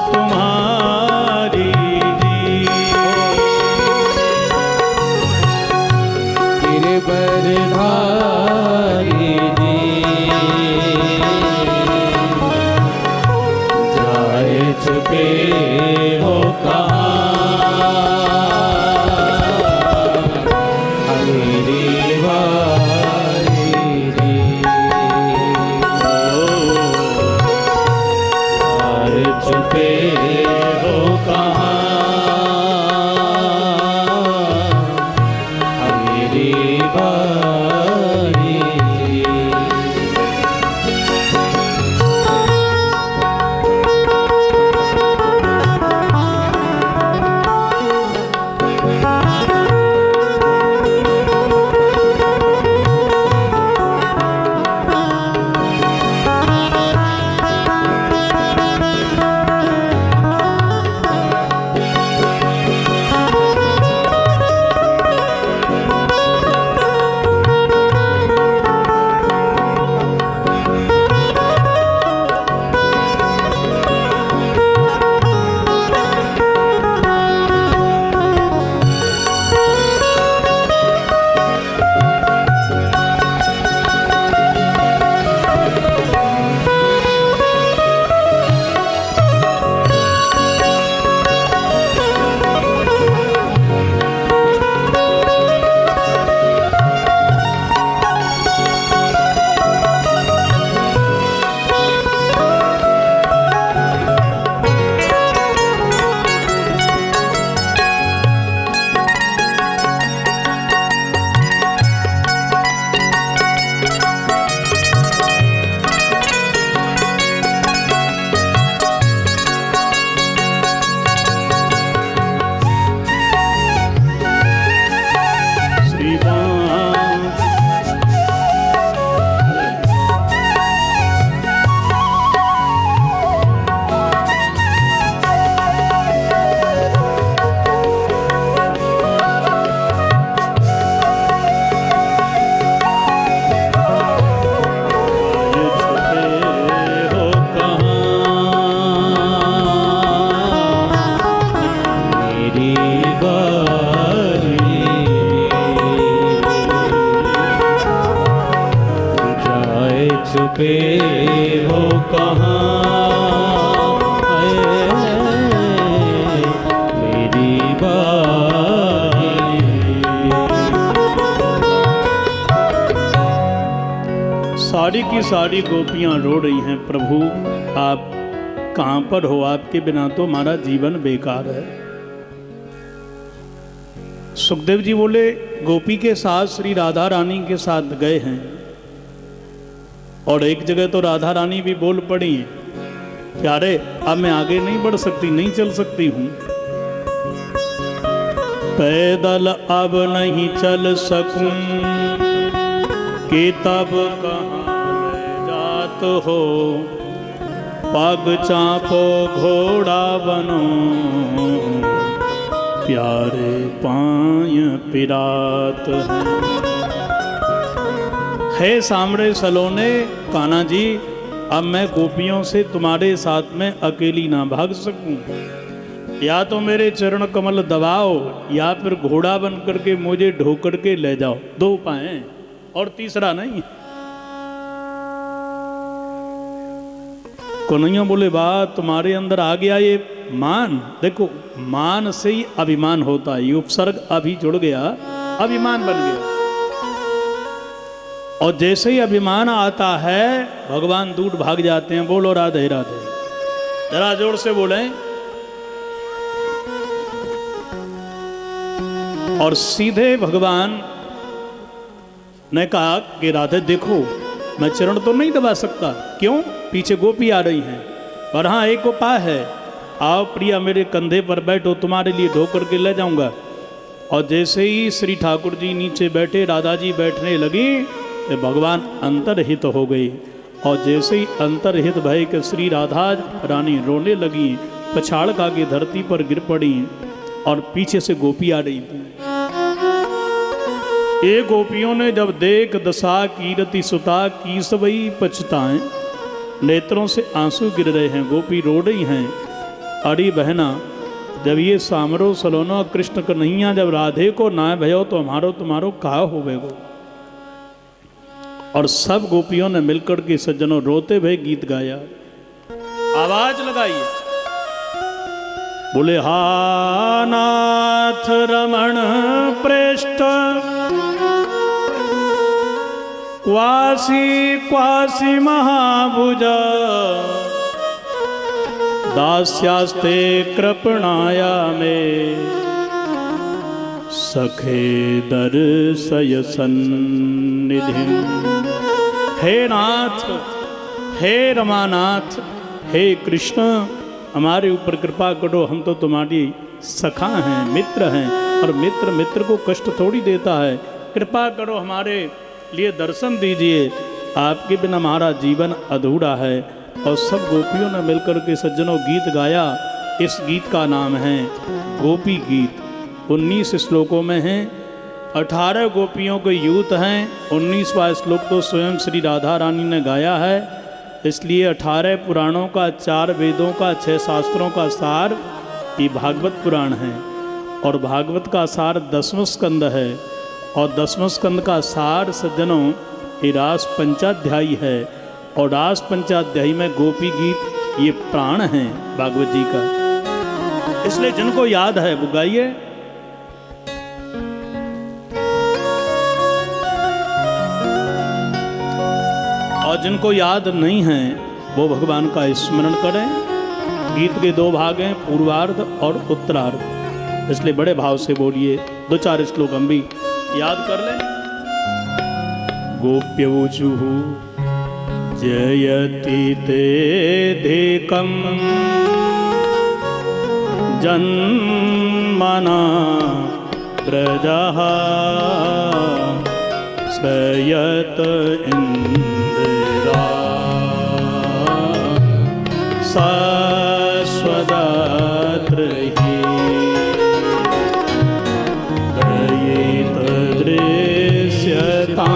तुम्हारी जी। गिरवरधारी जी जाए चुके हो कहाँ हमेरी बारी जी। जाए चुके हो कहाँ हमेरी बारी जी। चुके हो कहाँ मेरी बारी। सारी की सारी गोपियां रो रही हैं, प्रभु आप कहाँ पर हो, आपके बिना तो हमारा जीवन बेकार है। सुखदेव जी बोले गोपी के साथ श्री राधा रानी के साथ गए हैं, और एक जगह तो राधा रानी भी बोल पड़ी कि अरे अब मैं आगे नहीं बढ़ सकती, नहीं चल सकती हूं, पैदल अब नहीं चल सकूं कि तब कहाँ जात हो, पग चापो घोड़ा बनो प्यारे पाय पिरात है सामरे सलोने कान्हा जी, अब मैं गोपियों से तुम्हारे साथ में अकेली ना भाग सकूं, या तो मेरे चरण कमल दबाओ या फिर घोड़ा बन करके मुझे ढोकर के ले जाओ, दो उपाय हैं और तीसरा नहीं। कन्हैया बोले बात तुम्हारे अंदर आ गया ये मान, देखो मान से ही अभिमान होता है, ये उपसर्ग अभी जुड़ गया, अभिमान बन गया, और जैसे ही अभिमान आता है भगवान दूर भाग जाते हैं। बोलो राधे राधे, जरा जोर से बोले। और सीधे भगवान ने कहा कि राधे देखो मैं चरण तो नहीं दबा सकता, क्यों, पीछे गोपी आ रही हैं, और हाँ एक उपाय है, आओ प्रिया मेरे कंधे पर बैठो, तुम्हारे लिए ढो करके ले जाऊंगा। और जैसे ही श्री ठाकुर जी नीचे बैठे, राधा जी बैठने लगी, तो भगवान अंतर्हित हो गई, और जैसे ही अंतर्हित भय के श्री राधा रानी रोने लगी, पछाड़ खा के धरती पर गिर पड़ी, और पीछे से गोपी आ रही थी। ये गोपियों ने जब देख दशा कीरति सुता की सबई पछताएं, नेत्रों से आंसू गिर रहे हैं, गोपी रो रही हैं, अड़ी बहना जब ये सामरो सलोनो कृष्ण कन्हैया जब राधे को ना भयो तो हमारो तुम्हारो कहा होवेगो। और सब गोपियों ने मिलकर के सज्जनों रोते भय गीत गाया। आवाज लगाइए, बोले हा नाथ रमण प्रेष्ठ क्वासी क्वासी महाभुजा दास्यास्ते कृपणाया में सखे दर्शय सन्निधि। हे नाथ, हे रमानाथ, हे कृष्ण, हमारे ऊपर कृपा करो, हम तो तुम्हारी सखा हैं, मित्र हैं, और मित्र मित्र को कष्ट थोड़ी देता है। कृपा करो, हमारे लिए दर्शन दीजिए, आपके बिना हमारा जीवन अधूरा है। और सब गोपियों ने मिलकर के सज्जनों गीत गाया। इस गीत का नाम है गोपी गीत। 19 श्लोकों में हैं, 18 गोपियों के यूथ हैं। 19वां श्लोक तो स्वयं श्री राधा रानी ने गाया है। इसलिए 18 पुराणों का, 4 वेदों का, 6 शास्त्रों का सार ये भागवत पुराण है। और भागवत का सार 10वां स्कंद है। और 10वां स्कंद का सार सज्जनों ये रास पंचाध्यायी है। और रास पंचाध्यायी में गोपी गीत ये प्राण हैं भागवत जी का। इसलिए जिनको याद है वो गाइए। और जिनको याद नहीं है वो भगवान का स्मरण करें। गीत के 2 भाग हैं, पूर्वार्ध और उत्तरार्ध। इसलिए बड़े भाव से बोलिए। 2-4 श्लोक हम भी याद कर लें। गोप्यवचुः जयति ते धेकं जन्मना प्रजः श्रयत इंदिरा सस्वदात्र हि दयित दृश्यता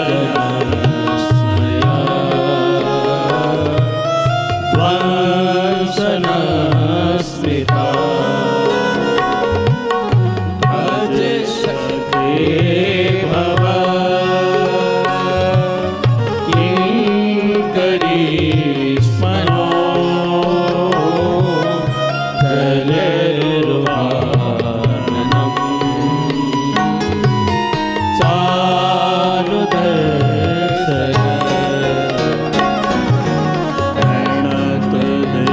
जनस्मया वंसनस्मिता भज सखे भव किंकरीष्मनो जलरुहाननम् चारुदर्शन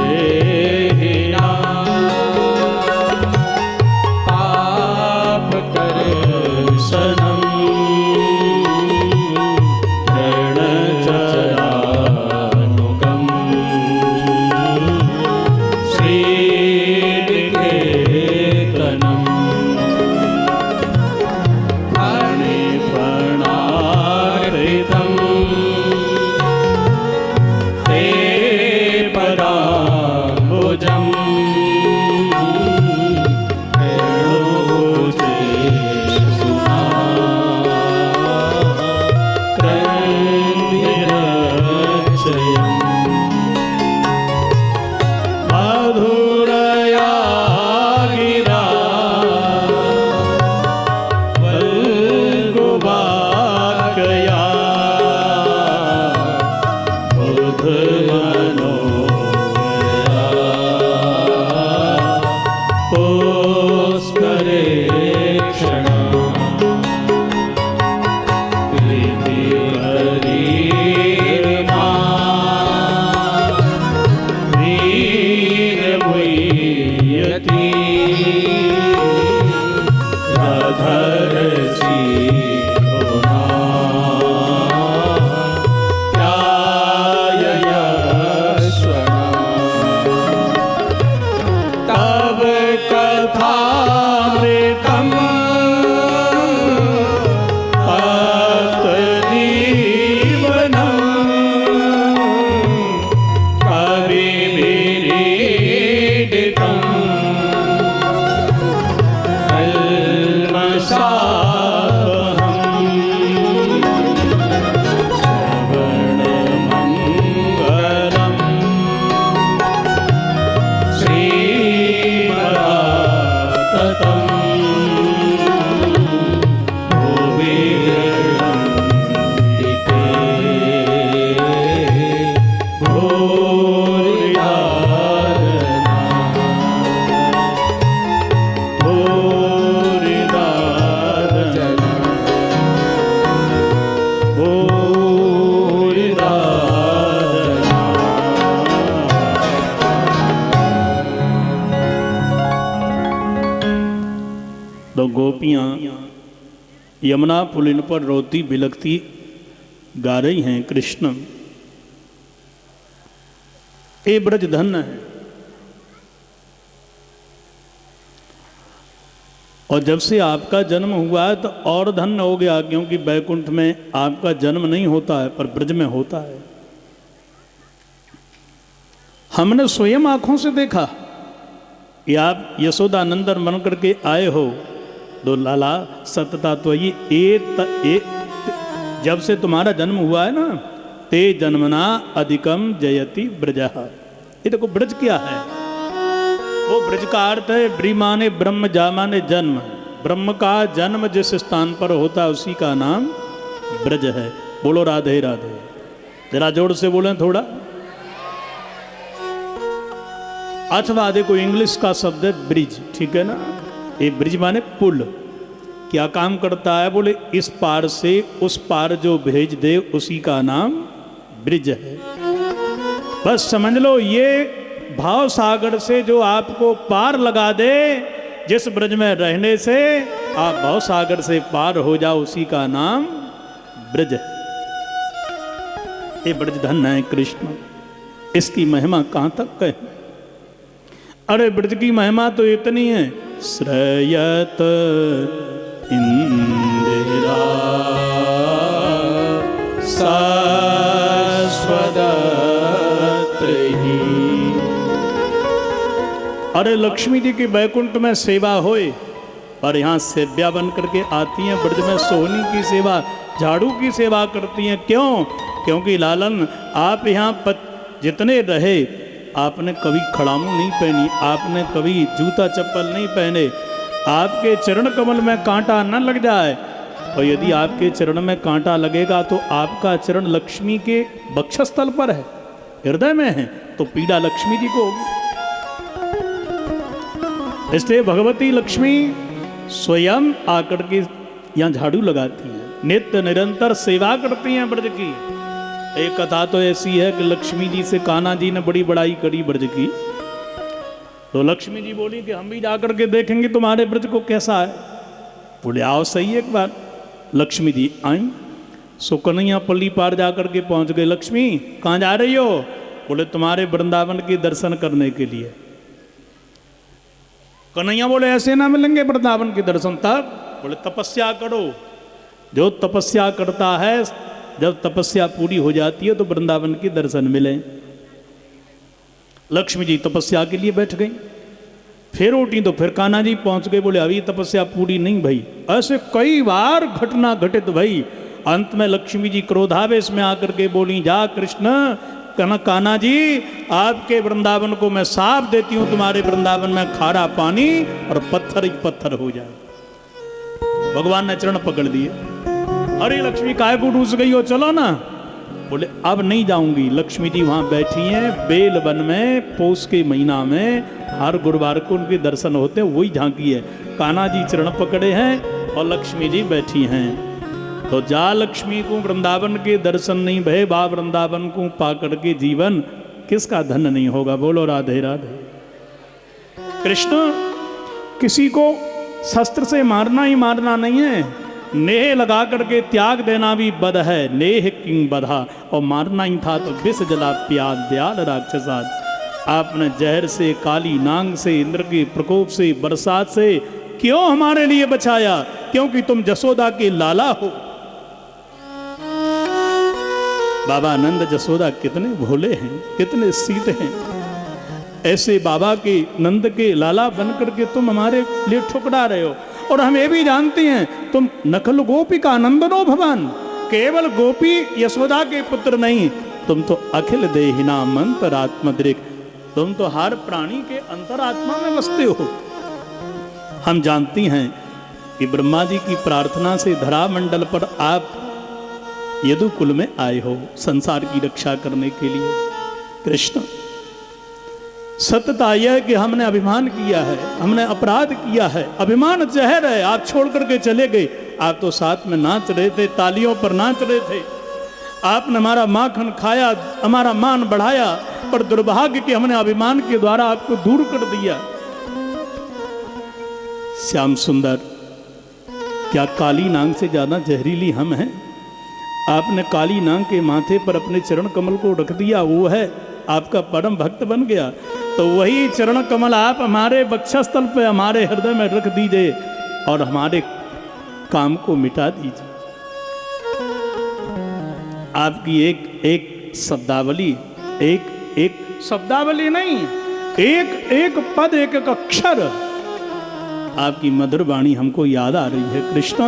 प्रणतदेहिना पापकर्षणम् रणचरानुगम् श्रीनिकेतनम् फणिफणार्पितम् ते पदाम्बुजम् वेणुभुजे सुना क्रन्दिरक्षयम् मधुरया गिरा वल्गुवाकया बुधमनोगया पुष्करेक्षणा प्रीतिपरिमा वीरमुय्यति राधरसी होना ध्याययस्वना तव कथामृतम् तत्जीवनम् कविभिरीडितम् कल्मषापहम् श्रवणमङ्गलम् श्रीमदाततम् भुवि गृह्णन्ति ते भूरिदारना तो गोपियाँ यमुना पुलिन पर रोती बिलखती गा रही हैं कृष्ण ये ब्रज धन्य है। और जब से आपका जन्म हुआ है तो और धन्य हो गया, क्योंकि बैकुंठ में आपका जन्म नहीं होता है पर ब्रज में होता है। हमने स्वयं आंखों से देखा कि आप यशोदानंदन बन करके आए हो। दो लाला सतता तो ये जब से तुम्हारा जन्म हुआ है ना, ते जन्मना अधिकम जयति ब्रजः। ये देखो ब्रज क्या है, वो ब्रज का अर्थ है ब्री माने ब्रह्म, जा माने जन्म। ब्रह्म का जन्म जिस स्थान पर होता है उसी का नाम ब्रज है। बोलो राधे राधे, जरा जोर से बोलें थोड़ा। अथवा देखो इंग्लिश का शब्द है ब्रिज, ठीक है ना। ये ब्रिज माने पुल। क्या काम करता है, बोले इस पार से उस पार जो भेज दे उसी का नाम ब्रिज है। बस समझ लो, ये भाव सागर से जो आपको पार लगा दे, जिस ब्रज में रहने से आप भाव सागर से पार हो जाओ, उसी का नाम ब्रज है। ये ब्रज धन्य है कृष्ण, इसकी महिमा कहाँ तक है। अरे ब्रज की महिमा तो इतनी है, श्रयत इंदिरा शाश्वतत्रयी। अरे लक्ष्मी जी की बैकुंठ में सेवा होए और यहाँ सेव्या बन करके आती हैं ब्रज में सोहनी की सेवा, झाड़ू की सेवा करती हैं। क्यों? क्योंकि लालन आप यहाँ जितने रहे आपने कभी खड़ामू नहीं पहनी, आपने कभी जूता चप्पल नहीं पहने, आपके चरण कमल में कांटा न लग जाए। और यदि आपके चरण में कांटा लगेगा तो आपका चरण लक्ष्मी के वक्षस्थल पर है, हृदय में है, तो पीड़ा लक्ष्मी जी को होगी। इसलिए भगवती लक्ष्मी स्वयं आकर के यहाँ झाड़ू लगाती हैं, नित्य निरंतर सेवा करती हैं ब्रज की। एक कथा तो ऐसी है कि लक्ष्मी जी से कान्हा जी ने बड़ी बड़ाई करी ब्रज की, तो लक्ष्मी जी बोली कि हम भी जाकर के देखेंगे तुम्हारे ब्रज को कैसा है। बोले आओ सही एक बार। लक्ष्मी जी आई, सो कन्हैया पल्ली पार जाकर के पहुंच गए। लक्ष्मी कहाँ जा रही हो? बोले तुम्हारे वृंदावन के दर्शन करने के लिए। कन्हैया बोले ऐसे ना मिलेंगे वृंदावन के दर्शन, तब बोले तपस्या करो। जो तपस्या करता है, जब तपस्या पूरी हो जाती है तो वृंदावन के दर्शन मिले। लक्ष्मी जी तपस्या के लिए बैठ गई, फिर उठी तो फिर कान्हा जी पहुंच गए। बोले अभी तपस्या पूरी नहीं भई। ऐसे कई बार घटना घटित भई। अंत में लक्ष्मी जी क्रोधावेश में आकर के बोली, जा कृष्ण कान्हा जी आपके वृंदावन को मैं साफ देती हूं, तुम्हारे वृंदावन में खारा पानी और पत्थर ही पत्थर हो जाए। भगवान ने चरण पकड़ दिए। अरे लक्ष्मी काय को रूस गई हो, चलो ना। बोले अब नहीं जाऊंगी। लक्ष्मी जी वहां बैठी हैं बेल वन में, पौष के महीना में हर गुरुवार को उनके दर्शन होते हैं, वही झांकी है। कान्हा जी चरण पकड़े हैं और लक्ष्मी जी बैठी हैं। तो जा लक्ष्मी को वृंदावन के दर्शन नहीं भय, बा वृंदावन को पाकर के जीवन किसका धन नहीं होगा। बोलो राधे राधे। कृष्ण किसी को शस्त्र से मारना ही मारना नहीं है, नेह लगा करके त्याग देना भी बद है। नेह किंग बधा, और मारना ही था तो विष जला प्याद दयाल राक्षसाद। आपने जहर से, काली नांग से, इंद्र के प्रकोप से, बरसात से क्यों हमारे लिए बचाया? क्योंकि तुम जसोदा के लाला हो। बाबा नंद जसोदा कितने भोले हैं, कितने सीधे हैं। ऐसे बाबा के नंद के लाला बनकर के तुम हमारे लिए ठुकरा रहे हो। और हम ये भी जानते हैं तुम नकल गोपी का नंदनो भवन, केवल गोपी यशोदा के पुत्र नहीं, तुम तो अखिल देहिना मंतरात्मदृक्, तुम तो हर प्राणी के अंतरात्मा में बसते हो। हम जानती हैं कि ब्रह्मा जी की प्रार्थना से धरा मंडल पर आप यदुकुल में आए हो संसार की रक्षा करने के लिए। कृष्ण सत्यता यह है कि हमने अभिमान किया है, हमने अपराध किया है। अभिमान जहर है। आप छोड़ करके चले गए। आप तो साथ में नाच रहे थे, तालियों पर नाच रहे थे। आपने हमारा माखन खाया, हमारा मान बढ़ाया, पर दुर्भाग्य कि हमने अभिमान के द्वारा आपको दूर कर दिया। श्याम सुंदर, क्या काली नांग से ज्यादा जहरीली हम हैं? आपने काली नांग के माथे पर अपने चरण कमल को रख दिया, वो है आपका परम भक्त बन गया। तो वही चरण कमल आप हमारे वक्षस्थल पे, हमारे हृदय में रख दीजिए और हमारे काम को मिटा दीजिए। आपकी एक एक शब्दावली, एक शब्दावली नहीं, एक पद, एक अक्षर, आपकी मधुर वाणी हमको याद आ रही है। कृष्ण,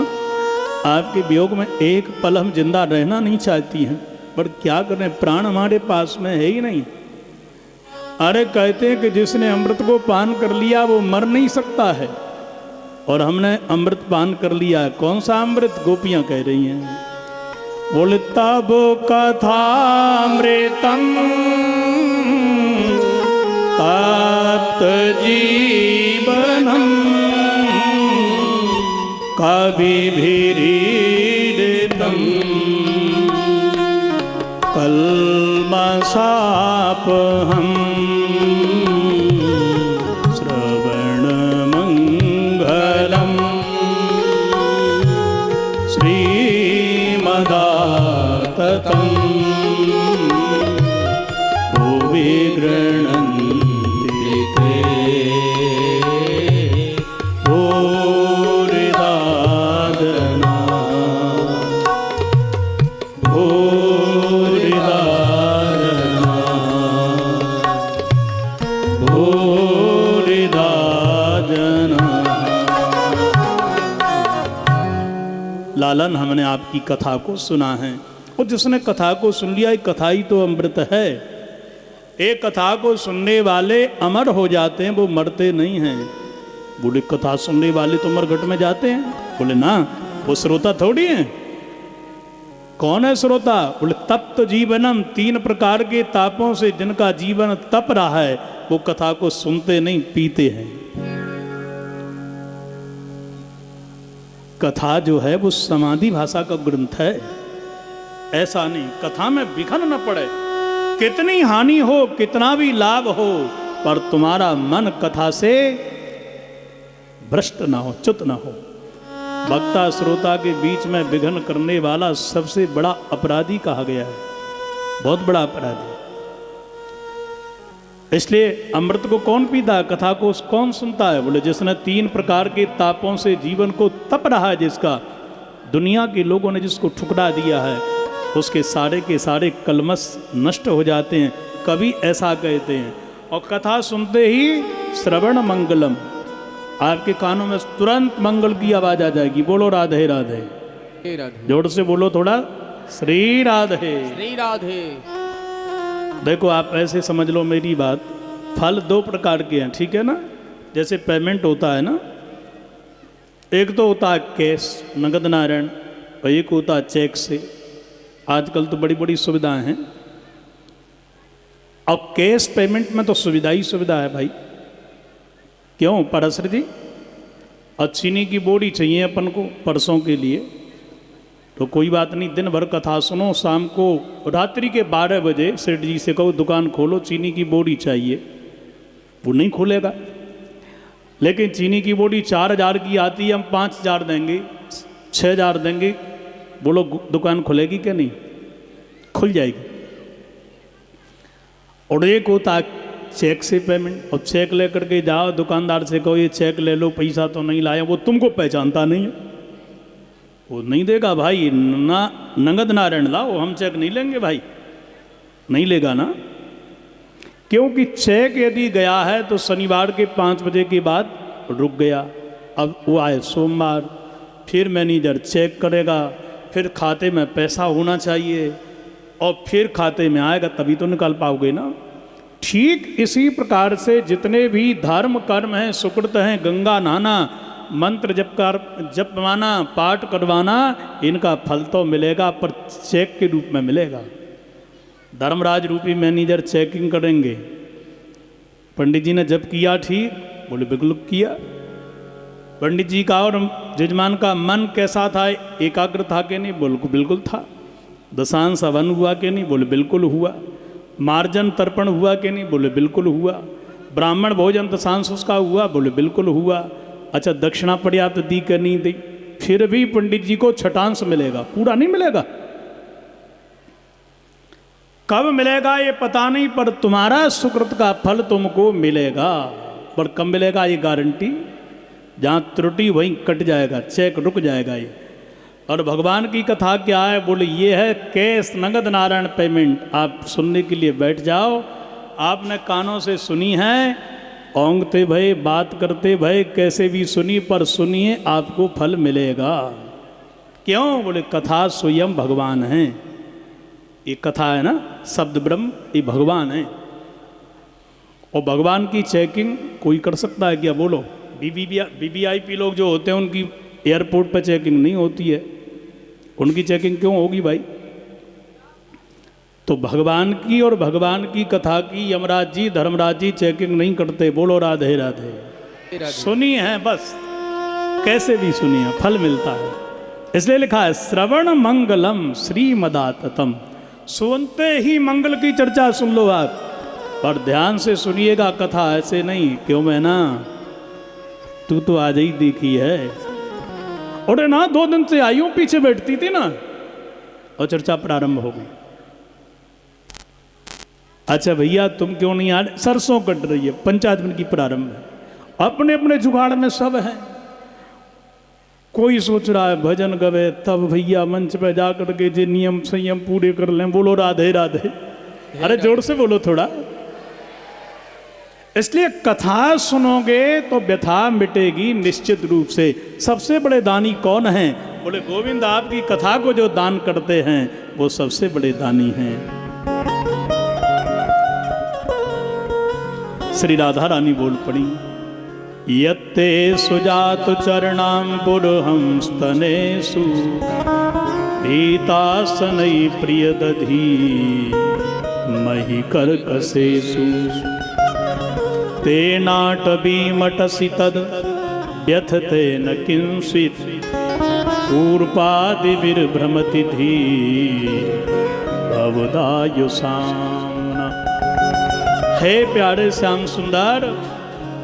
आपके वियोग में एक पल हम जिंदा रहना नहीं चाहती हैं, पर क्या करें, प्राण हमारे पास में है ही नहीं। अरे कहते हैं कि जिसने अमृत को पान कर लिया वो मर नहीं सकता है, और हमने अमृत पान कर लिया है। कौन सा अमृत? गोपियां कह रही हैं। बोले तब कथामृतम तप्त जीवनम कविभिरीडितम कल्मषापहम श्रवणमंगलम श्रीमदाततं भुवि गृह्णन्ति ते भूरिदादना भूरिदादना भूरिदादना। लालन फलन हमने आपकी कथा को सुना है। और जिसने कथा को सुन लिया, एक कथा ही तो अमृत है। एक कथा को सुनने वाले अमर हो जाते हैं, वो मरते नहीं हैं। बोले कथा सुनने वाले तो मरघट में जाते हैं? बोले ना, वो श्रोता थोड़ी हैं। कौन है श्रोता? बोले तप्त जीवनम, 3 प्रकार के तापों से जिनका जीवन तप रहा है, वो कथा को सुनते नहीं, पीते हैं। कथा जो है वो समाधि भाषा का ग्रंथ है। ऐसा नहीं कथा में विघन न पड़े, कितनी हानि हो, कितना भी लाभ हो, पर तुम्हारा मन कथा से भ्रष्ट ना हो, च्युत ना हो। वक्ता श्रोता के बीच में विघन करने वाला सबसे बड़ा अपराधी कहा गया है, बहुत बड़ा अपराधी। इसलिए अमृत को कौन पीता है, कथा को कौन सुनता है? बोले जिसने 3 प्रकार के तापों से जीवन को तप रहा है, जिसका दुनिया के लोगों ने जिसको ठुकरा दिया है, उसके सारे के सारे कलमश नष्ट हो जाते हैं। कवि ऐसा कहते हैं। और कथा सुनते ही श्रवण मंगलम, आपके कानों में तुरंत मंगल की आवाज आ जाएगी। बोलो राधे राधे, राधे जोर से बोलो थोड़ा, श्री राधे श्री राधे। देखो आप ऐसे समझ लो मेरी बात, फल 2 प्रकार के हैं, ठीक है ना? जैसे पेमेंट होता है ना, एक तो होता है कैश, नगद नारायण, और एक होता है चेक से। आजकल तो बड़ी बड़ी सुविधाएं हैं। और कैश पेमेंट में तो सुविधा ही सुविधा है भाई। क्यों परसर जी? और चीनी की बोरी चाहिए अपन को परसों के लिए, तो कोई बात नहीं, दिन भर कथा सुनो, शाम को रात्रि के 12 बजे सेठ जी से कहो दुकान खोलो, चीनी की बोरी चाहिए, वो नहीं खोलेगा। लेकिन चीनी की बोरी 4000 की आती है, हम 5000 देंगे, 6000 देंगे, बोलो दुकान खुलेगी क्या? नहीं खुल जाएगी। और एक होता है चेक से पेमेंट, और चेक लेकर के जाओ दुकानदार से कहो ये चेक ले लो, पैसा तो नहीं लाया, वो तुमको पहचानता नहीं है, वो नहीं देगा भाई। ना नगद नारायण लाओ, हम चेक नहीं लेंगे भाई, नहीं लेगा ना। क्योंकि चेक यदि गया है तो शनिवार के 5 बजे के बाद रुक गया। अब वो आए सोमवार, फिर मैनेजर चेक करेगा, फिर खाते में पैसा होना चाहिए, और फिर खाते में आएगा तभी तो निकाल पाओगे ना। ठीक इसी प्रकार से जितने भी धर्म कर्म हैं, सुकृत हैं, गंगा नहाना, मंत्र जपवाना, पाठ करवाना, इनका फल तो मिलेगा, पर चेक के रूप में मिलेगा। धर्मराज रूपी मैनेजर चेकिंग करेंगे, पंडित जी ने जप किया ठीक? बोले बिल्कुल किया। पंडित जी का और जजमान का मन कैसा था, एकाग्र था कि नहीं? बोल बिल्कुल था। दशांश हवन हुआ कि नहीं? बोले बिल्कुल हुआ। मार्जन तर्पण हुआ कि नहीं? बोले बिल्कुल हुआ। ब्राह्मण भोजन दशांश उसका हुआ? बोले बिल्कुल हुआ। अच्छा दक्षिणा पर्याप्त दी कि नहीं दी? फिर भी पंडित जी को छठांश मिलेगा, पूरा नहीं मिलेगा। कब मिलेगा ये पता नहीं, पर तुम्हारा सुकृत का फल तुमको मिलेगा। पर कब मिलेगा ये गारंटी? जहाँ त्रुटि वहीं कट जाएगा, चेक रुक जाएगा ये। और भगवान की कथा क्या है? बोले ये है कैश, नगद नारायण पेमेंट। आप सुनने के लिए बैठ जाओ, आपने कानों से सुनी है, ओंगते भय, बात करते भय, कैसे भी सुनी, पर सुनिए आपको फल मिलेगा। क्यों? बोले कथा स्वयं भगवान है। ये कथा है ना, शब्द ब्रह्म, ये भगवान है। और भगवान की चेकिंग कोई कर सकता है क्या? बोलो। वीवीआईपी लोग जो होते हैं उनकी एयरपोर्ट पर चेकिंग नहीं होती है, उनकी चेकिंग क्यों होगी भाई? तो भगवान की और भगवान की कथा की यमराज जी, धर्मराज जी चेकिंग नहीं करते। बोलो राधे राधे। सुनी है बस, कैसे भी सुनी है, फल मिलता है। इसलिए लिखा है श्रवण मंगलम श्रीमदाततम। सुनते ही मंगल की चर्चा सुन लो आप, पर ध्यान से सुनिएगा कथा, ऐसे नहीं क्यों मैं ना तू तो आज ही देखी है, और ना 2 दिन से आई हूं, पीछे बैठती थी ना, और चर्चा प्रारंभ हो गई। अच्छा भैया तुम क्यों नहीं आ रहे? सरसों कट रही है, पंचायत की प्रारंभ है, अपने अपने जुगाड़ में सब है। कोई सोच रहा है भजन गवे, तब भैया मंच पे जाकर के जो नियम संयम पूरे कर लें। बोलो राधे राधे। अरे जोर से बोलो थोड़ा। इसलिए कथा सुनोगे तो व्यथा मिटेगी निश्चित रूप से। सबसे बड़े दानी कौन हैं? बोले गोविंद आपकी कथा को जो दान करते हैं वो सबसे बड़े दानी हैं। श्री राधा रानी बोल पड़ी, यत्ते सुजात चरणाम्बुरहंस्तनेषु भीतासनै प्रियदधी मही कर्कशेषु तेनाटवीमटसि तद् व्यथते न किंचित् ऊर्पादिभिर्भ्रमति धीर भवदायुषाम्ना। हे प्यारे श्याम सुंदर,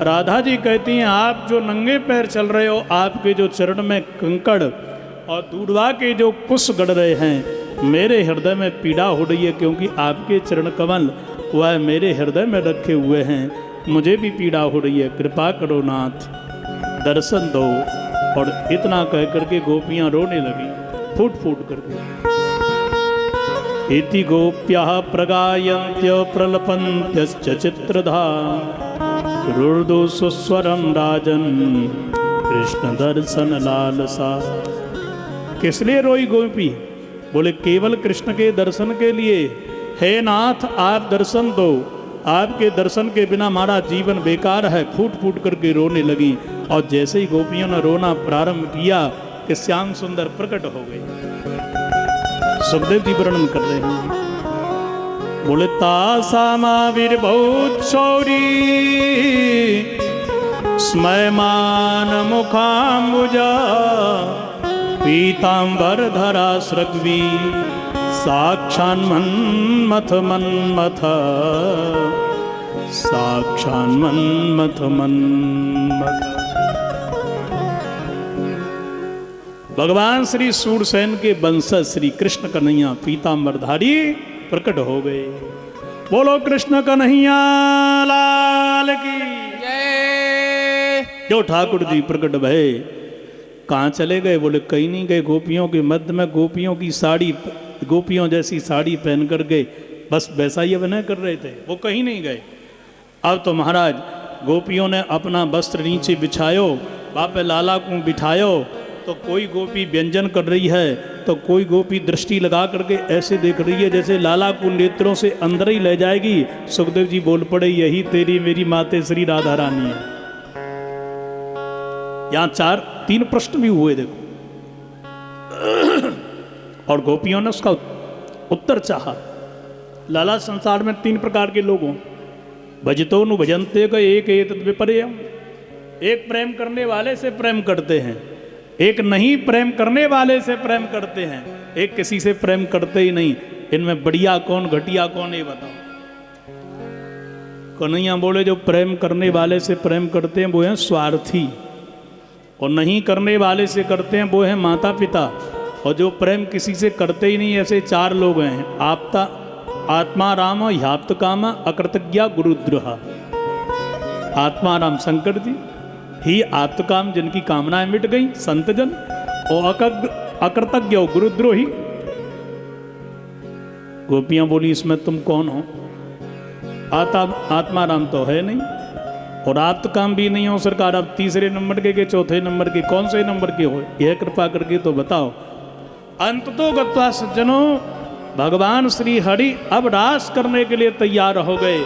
राधा जी कहती हैं आप जो नंगे पैर चल रहे हो, आपके जो चरण में कंकड़ और दूधवा के जो कुश गड़ रहे हैं, मेरे हृदय में पीड़ा हो रही है, क्योंकि आपके चरण कमल वह मेरे हृदय में रखे हुए हैं, मुझे भी पीड़ा हो रही है, कृपा करो नाथ, दर्शन दो। और इतना कह करके गोपियां रोने लगी फूट फूट करके। इति गोप्यः प्रगायन्त्य प्रलपन्त्यश्च चित्रधा रुर्दु सुस्वरम राजन कृष्ण दर्शन लालसा। किस लिए रोई गोपी? बोले केवल कृष्ण के दर्शन के लिए। हे नाथ आप दर्शन दो, आपके दर्शन के बिना हमारा जीवन बेकार है। फूट फूट करके रोने लगी। और जैसे ही गोपियों ने रोना प्रारंभ किया कि श्याम सुंदर प्रकट हो गए। सुखदेव जी वर्णन कर रहे हैं, बोले तासामाविर्भूत शौरी स्मयमान मुखाम्बुजा पीतांबर धरा सृग्वी साक्षान्मन्मथ मन्मथ साक्षान्मन्मथ मन्मथ। भगवान श्री सूरसेन के वंशज श्री कृष्ण कन्हैया पीतांबरधारी प्रकट हो गए। बोलो कृष्ण कन्हैया लाल की जय। जो ठाकुर जी प्रकट भये। कहाँ चले गए? बोले कहीं नहीं गए। गोपियों के मध्य में गोपियों की साड़ी, गोपियों जैसी साड़ी पहन कर गए, बस वैसा ही अभिनय कर रहे थे, वो कहीं नहीं गए। अब तो महाराज गोपियों ने अपना वस्त्र नीचे बिछायो, बापे लाला को बिठायो, तो कोई गोपी व्यंजन कर रही है, तो कोई गोपी दृष्टि लगा करके ऐसे देख रही है जैसे लाला को नेत्रों से अंदर ही ले जाएगी। सुखदेव जी बोल पड़े, यही तेरी मेरी माते श्री राधा रानी है। यहां 3 प्रश्न भी हुए देखो, और गोपियों ने उसका उत्तर चाहा। लाला संसार में 3 प्रकार के लोग हों। भजतो नु भजनते का एक विपर्यम, एक प्रेम करने वाले से प्रेम करते हैं, एक नहीं प्रेम करने वाले से प्रेम करते हैं, एक किसी से प्रेम करते ही नहीं। इनमें बढ़िया कौन घटिया कौन, ये बताओ। कन्हैया बोले जो प्रेम करने वाले से प्रेम करते हैं वो हैं स्वार्थी, और नहीं करने वाले से करते हैं वो हैं माता पिता, और जो प्रेम किसी से करते ही नहीं, ऐसे 4 लोग हैं। आत्मा राम ह्याप्त काम अकृतज्ञा गुरुद्रोह। आत्मा राम शंकर जी ही आत्मकाम, जिनकी कामनाएं मिट गई, संतजन, और अकृतज्ञ गुरुद्रोही। गोपियां बोली इसमें तुम कौन हो? आत्मा राम तो है नहीं, और आत्मकाम भी नहीं हो सरकार। अब 3रे नंबर के 4थे नंबर के, कौन से नंबर के हो? यह कृपा करके तो बताओ। अंत तो गत्वा सज्जनों, भगवान श्री हरि अब रास करने के लिए तैयार हो गए,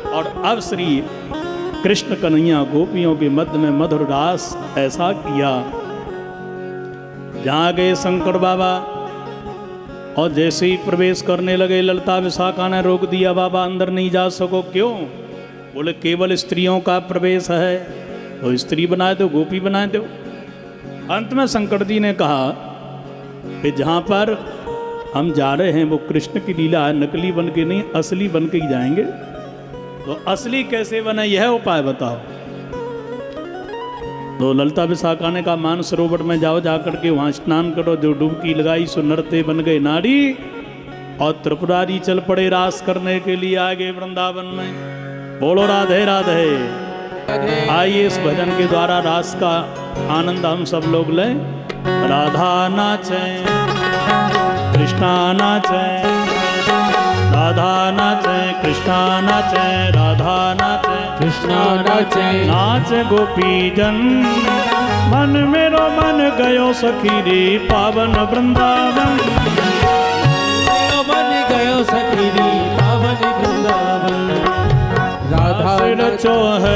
और अब श्री कृष्ण कन्हैया गोपियों के मध्य में मधुर रास ऐसा किया। जहाँ गए शंकर बाबा, और जैसे ही प्रवेश करने लगे ललता विशाखा ने रोक दिया, बाबा अंदर नहीं जा सको। क्यों? बोले केवल स्त्रियों का प्रवेश है, तो स्त्री बनाए दो, गोपी बनाए दो। अंत में शंकर जी ने कहा कि जहाँ पर हम जा रहे हैं वो कृष्ण की लीला है, नकली बन के नहीं, असली बन के ही जाएंगे। तो असली कैसे बने, यह उपाय बताओ। तो ललता विशाखा ने कहा मान सरोवर में जाओ, जाकर के वहाँ स्नान करो, जो डुबकी लगाई सो नरते बन गए नारी। और त्रिपुरारी चल पड़े रास करने के लिए आगे वृंदावन में। बोलो राधे राधे। आइए इस भजन के द्वारा रास का आनंद हम सब लोग लें। राधा नाचे, कृष्णा नाचे, राधा नाचे कृष्णा नाचे राधा नाचे कृष्णा नाचे नाच गोपीजन मन मेरो मन गयो सखी रे पावन वृंदावन मन गयो सखी रे पावन वृंदावन राधा रचो है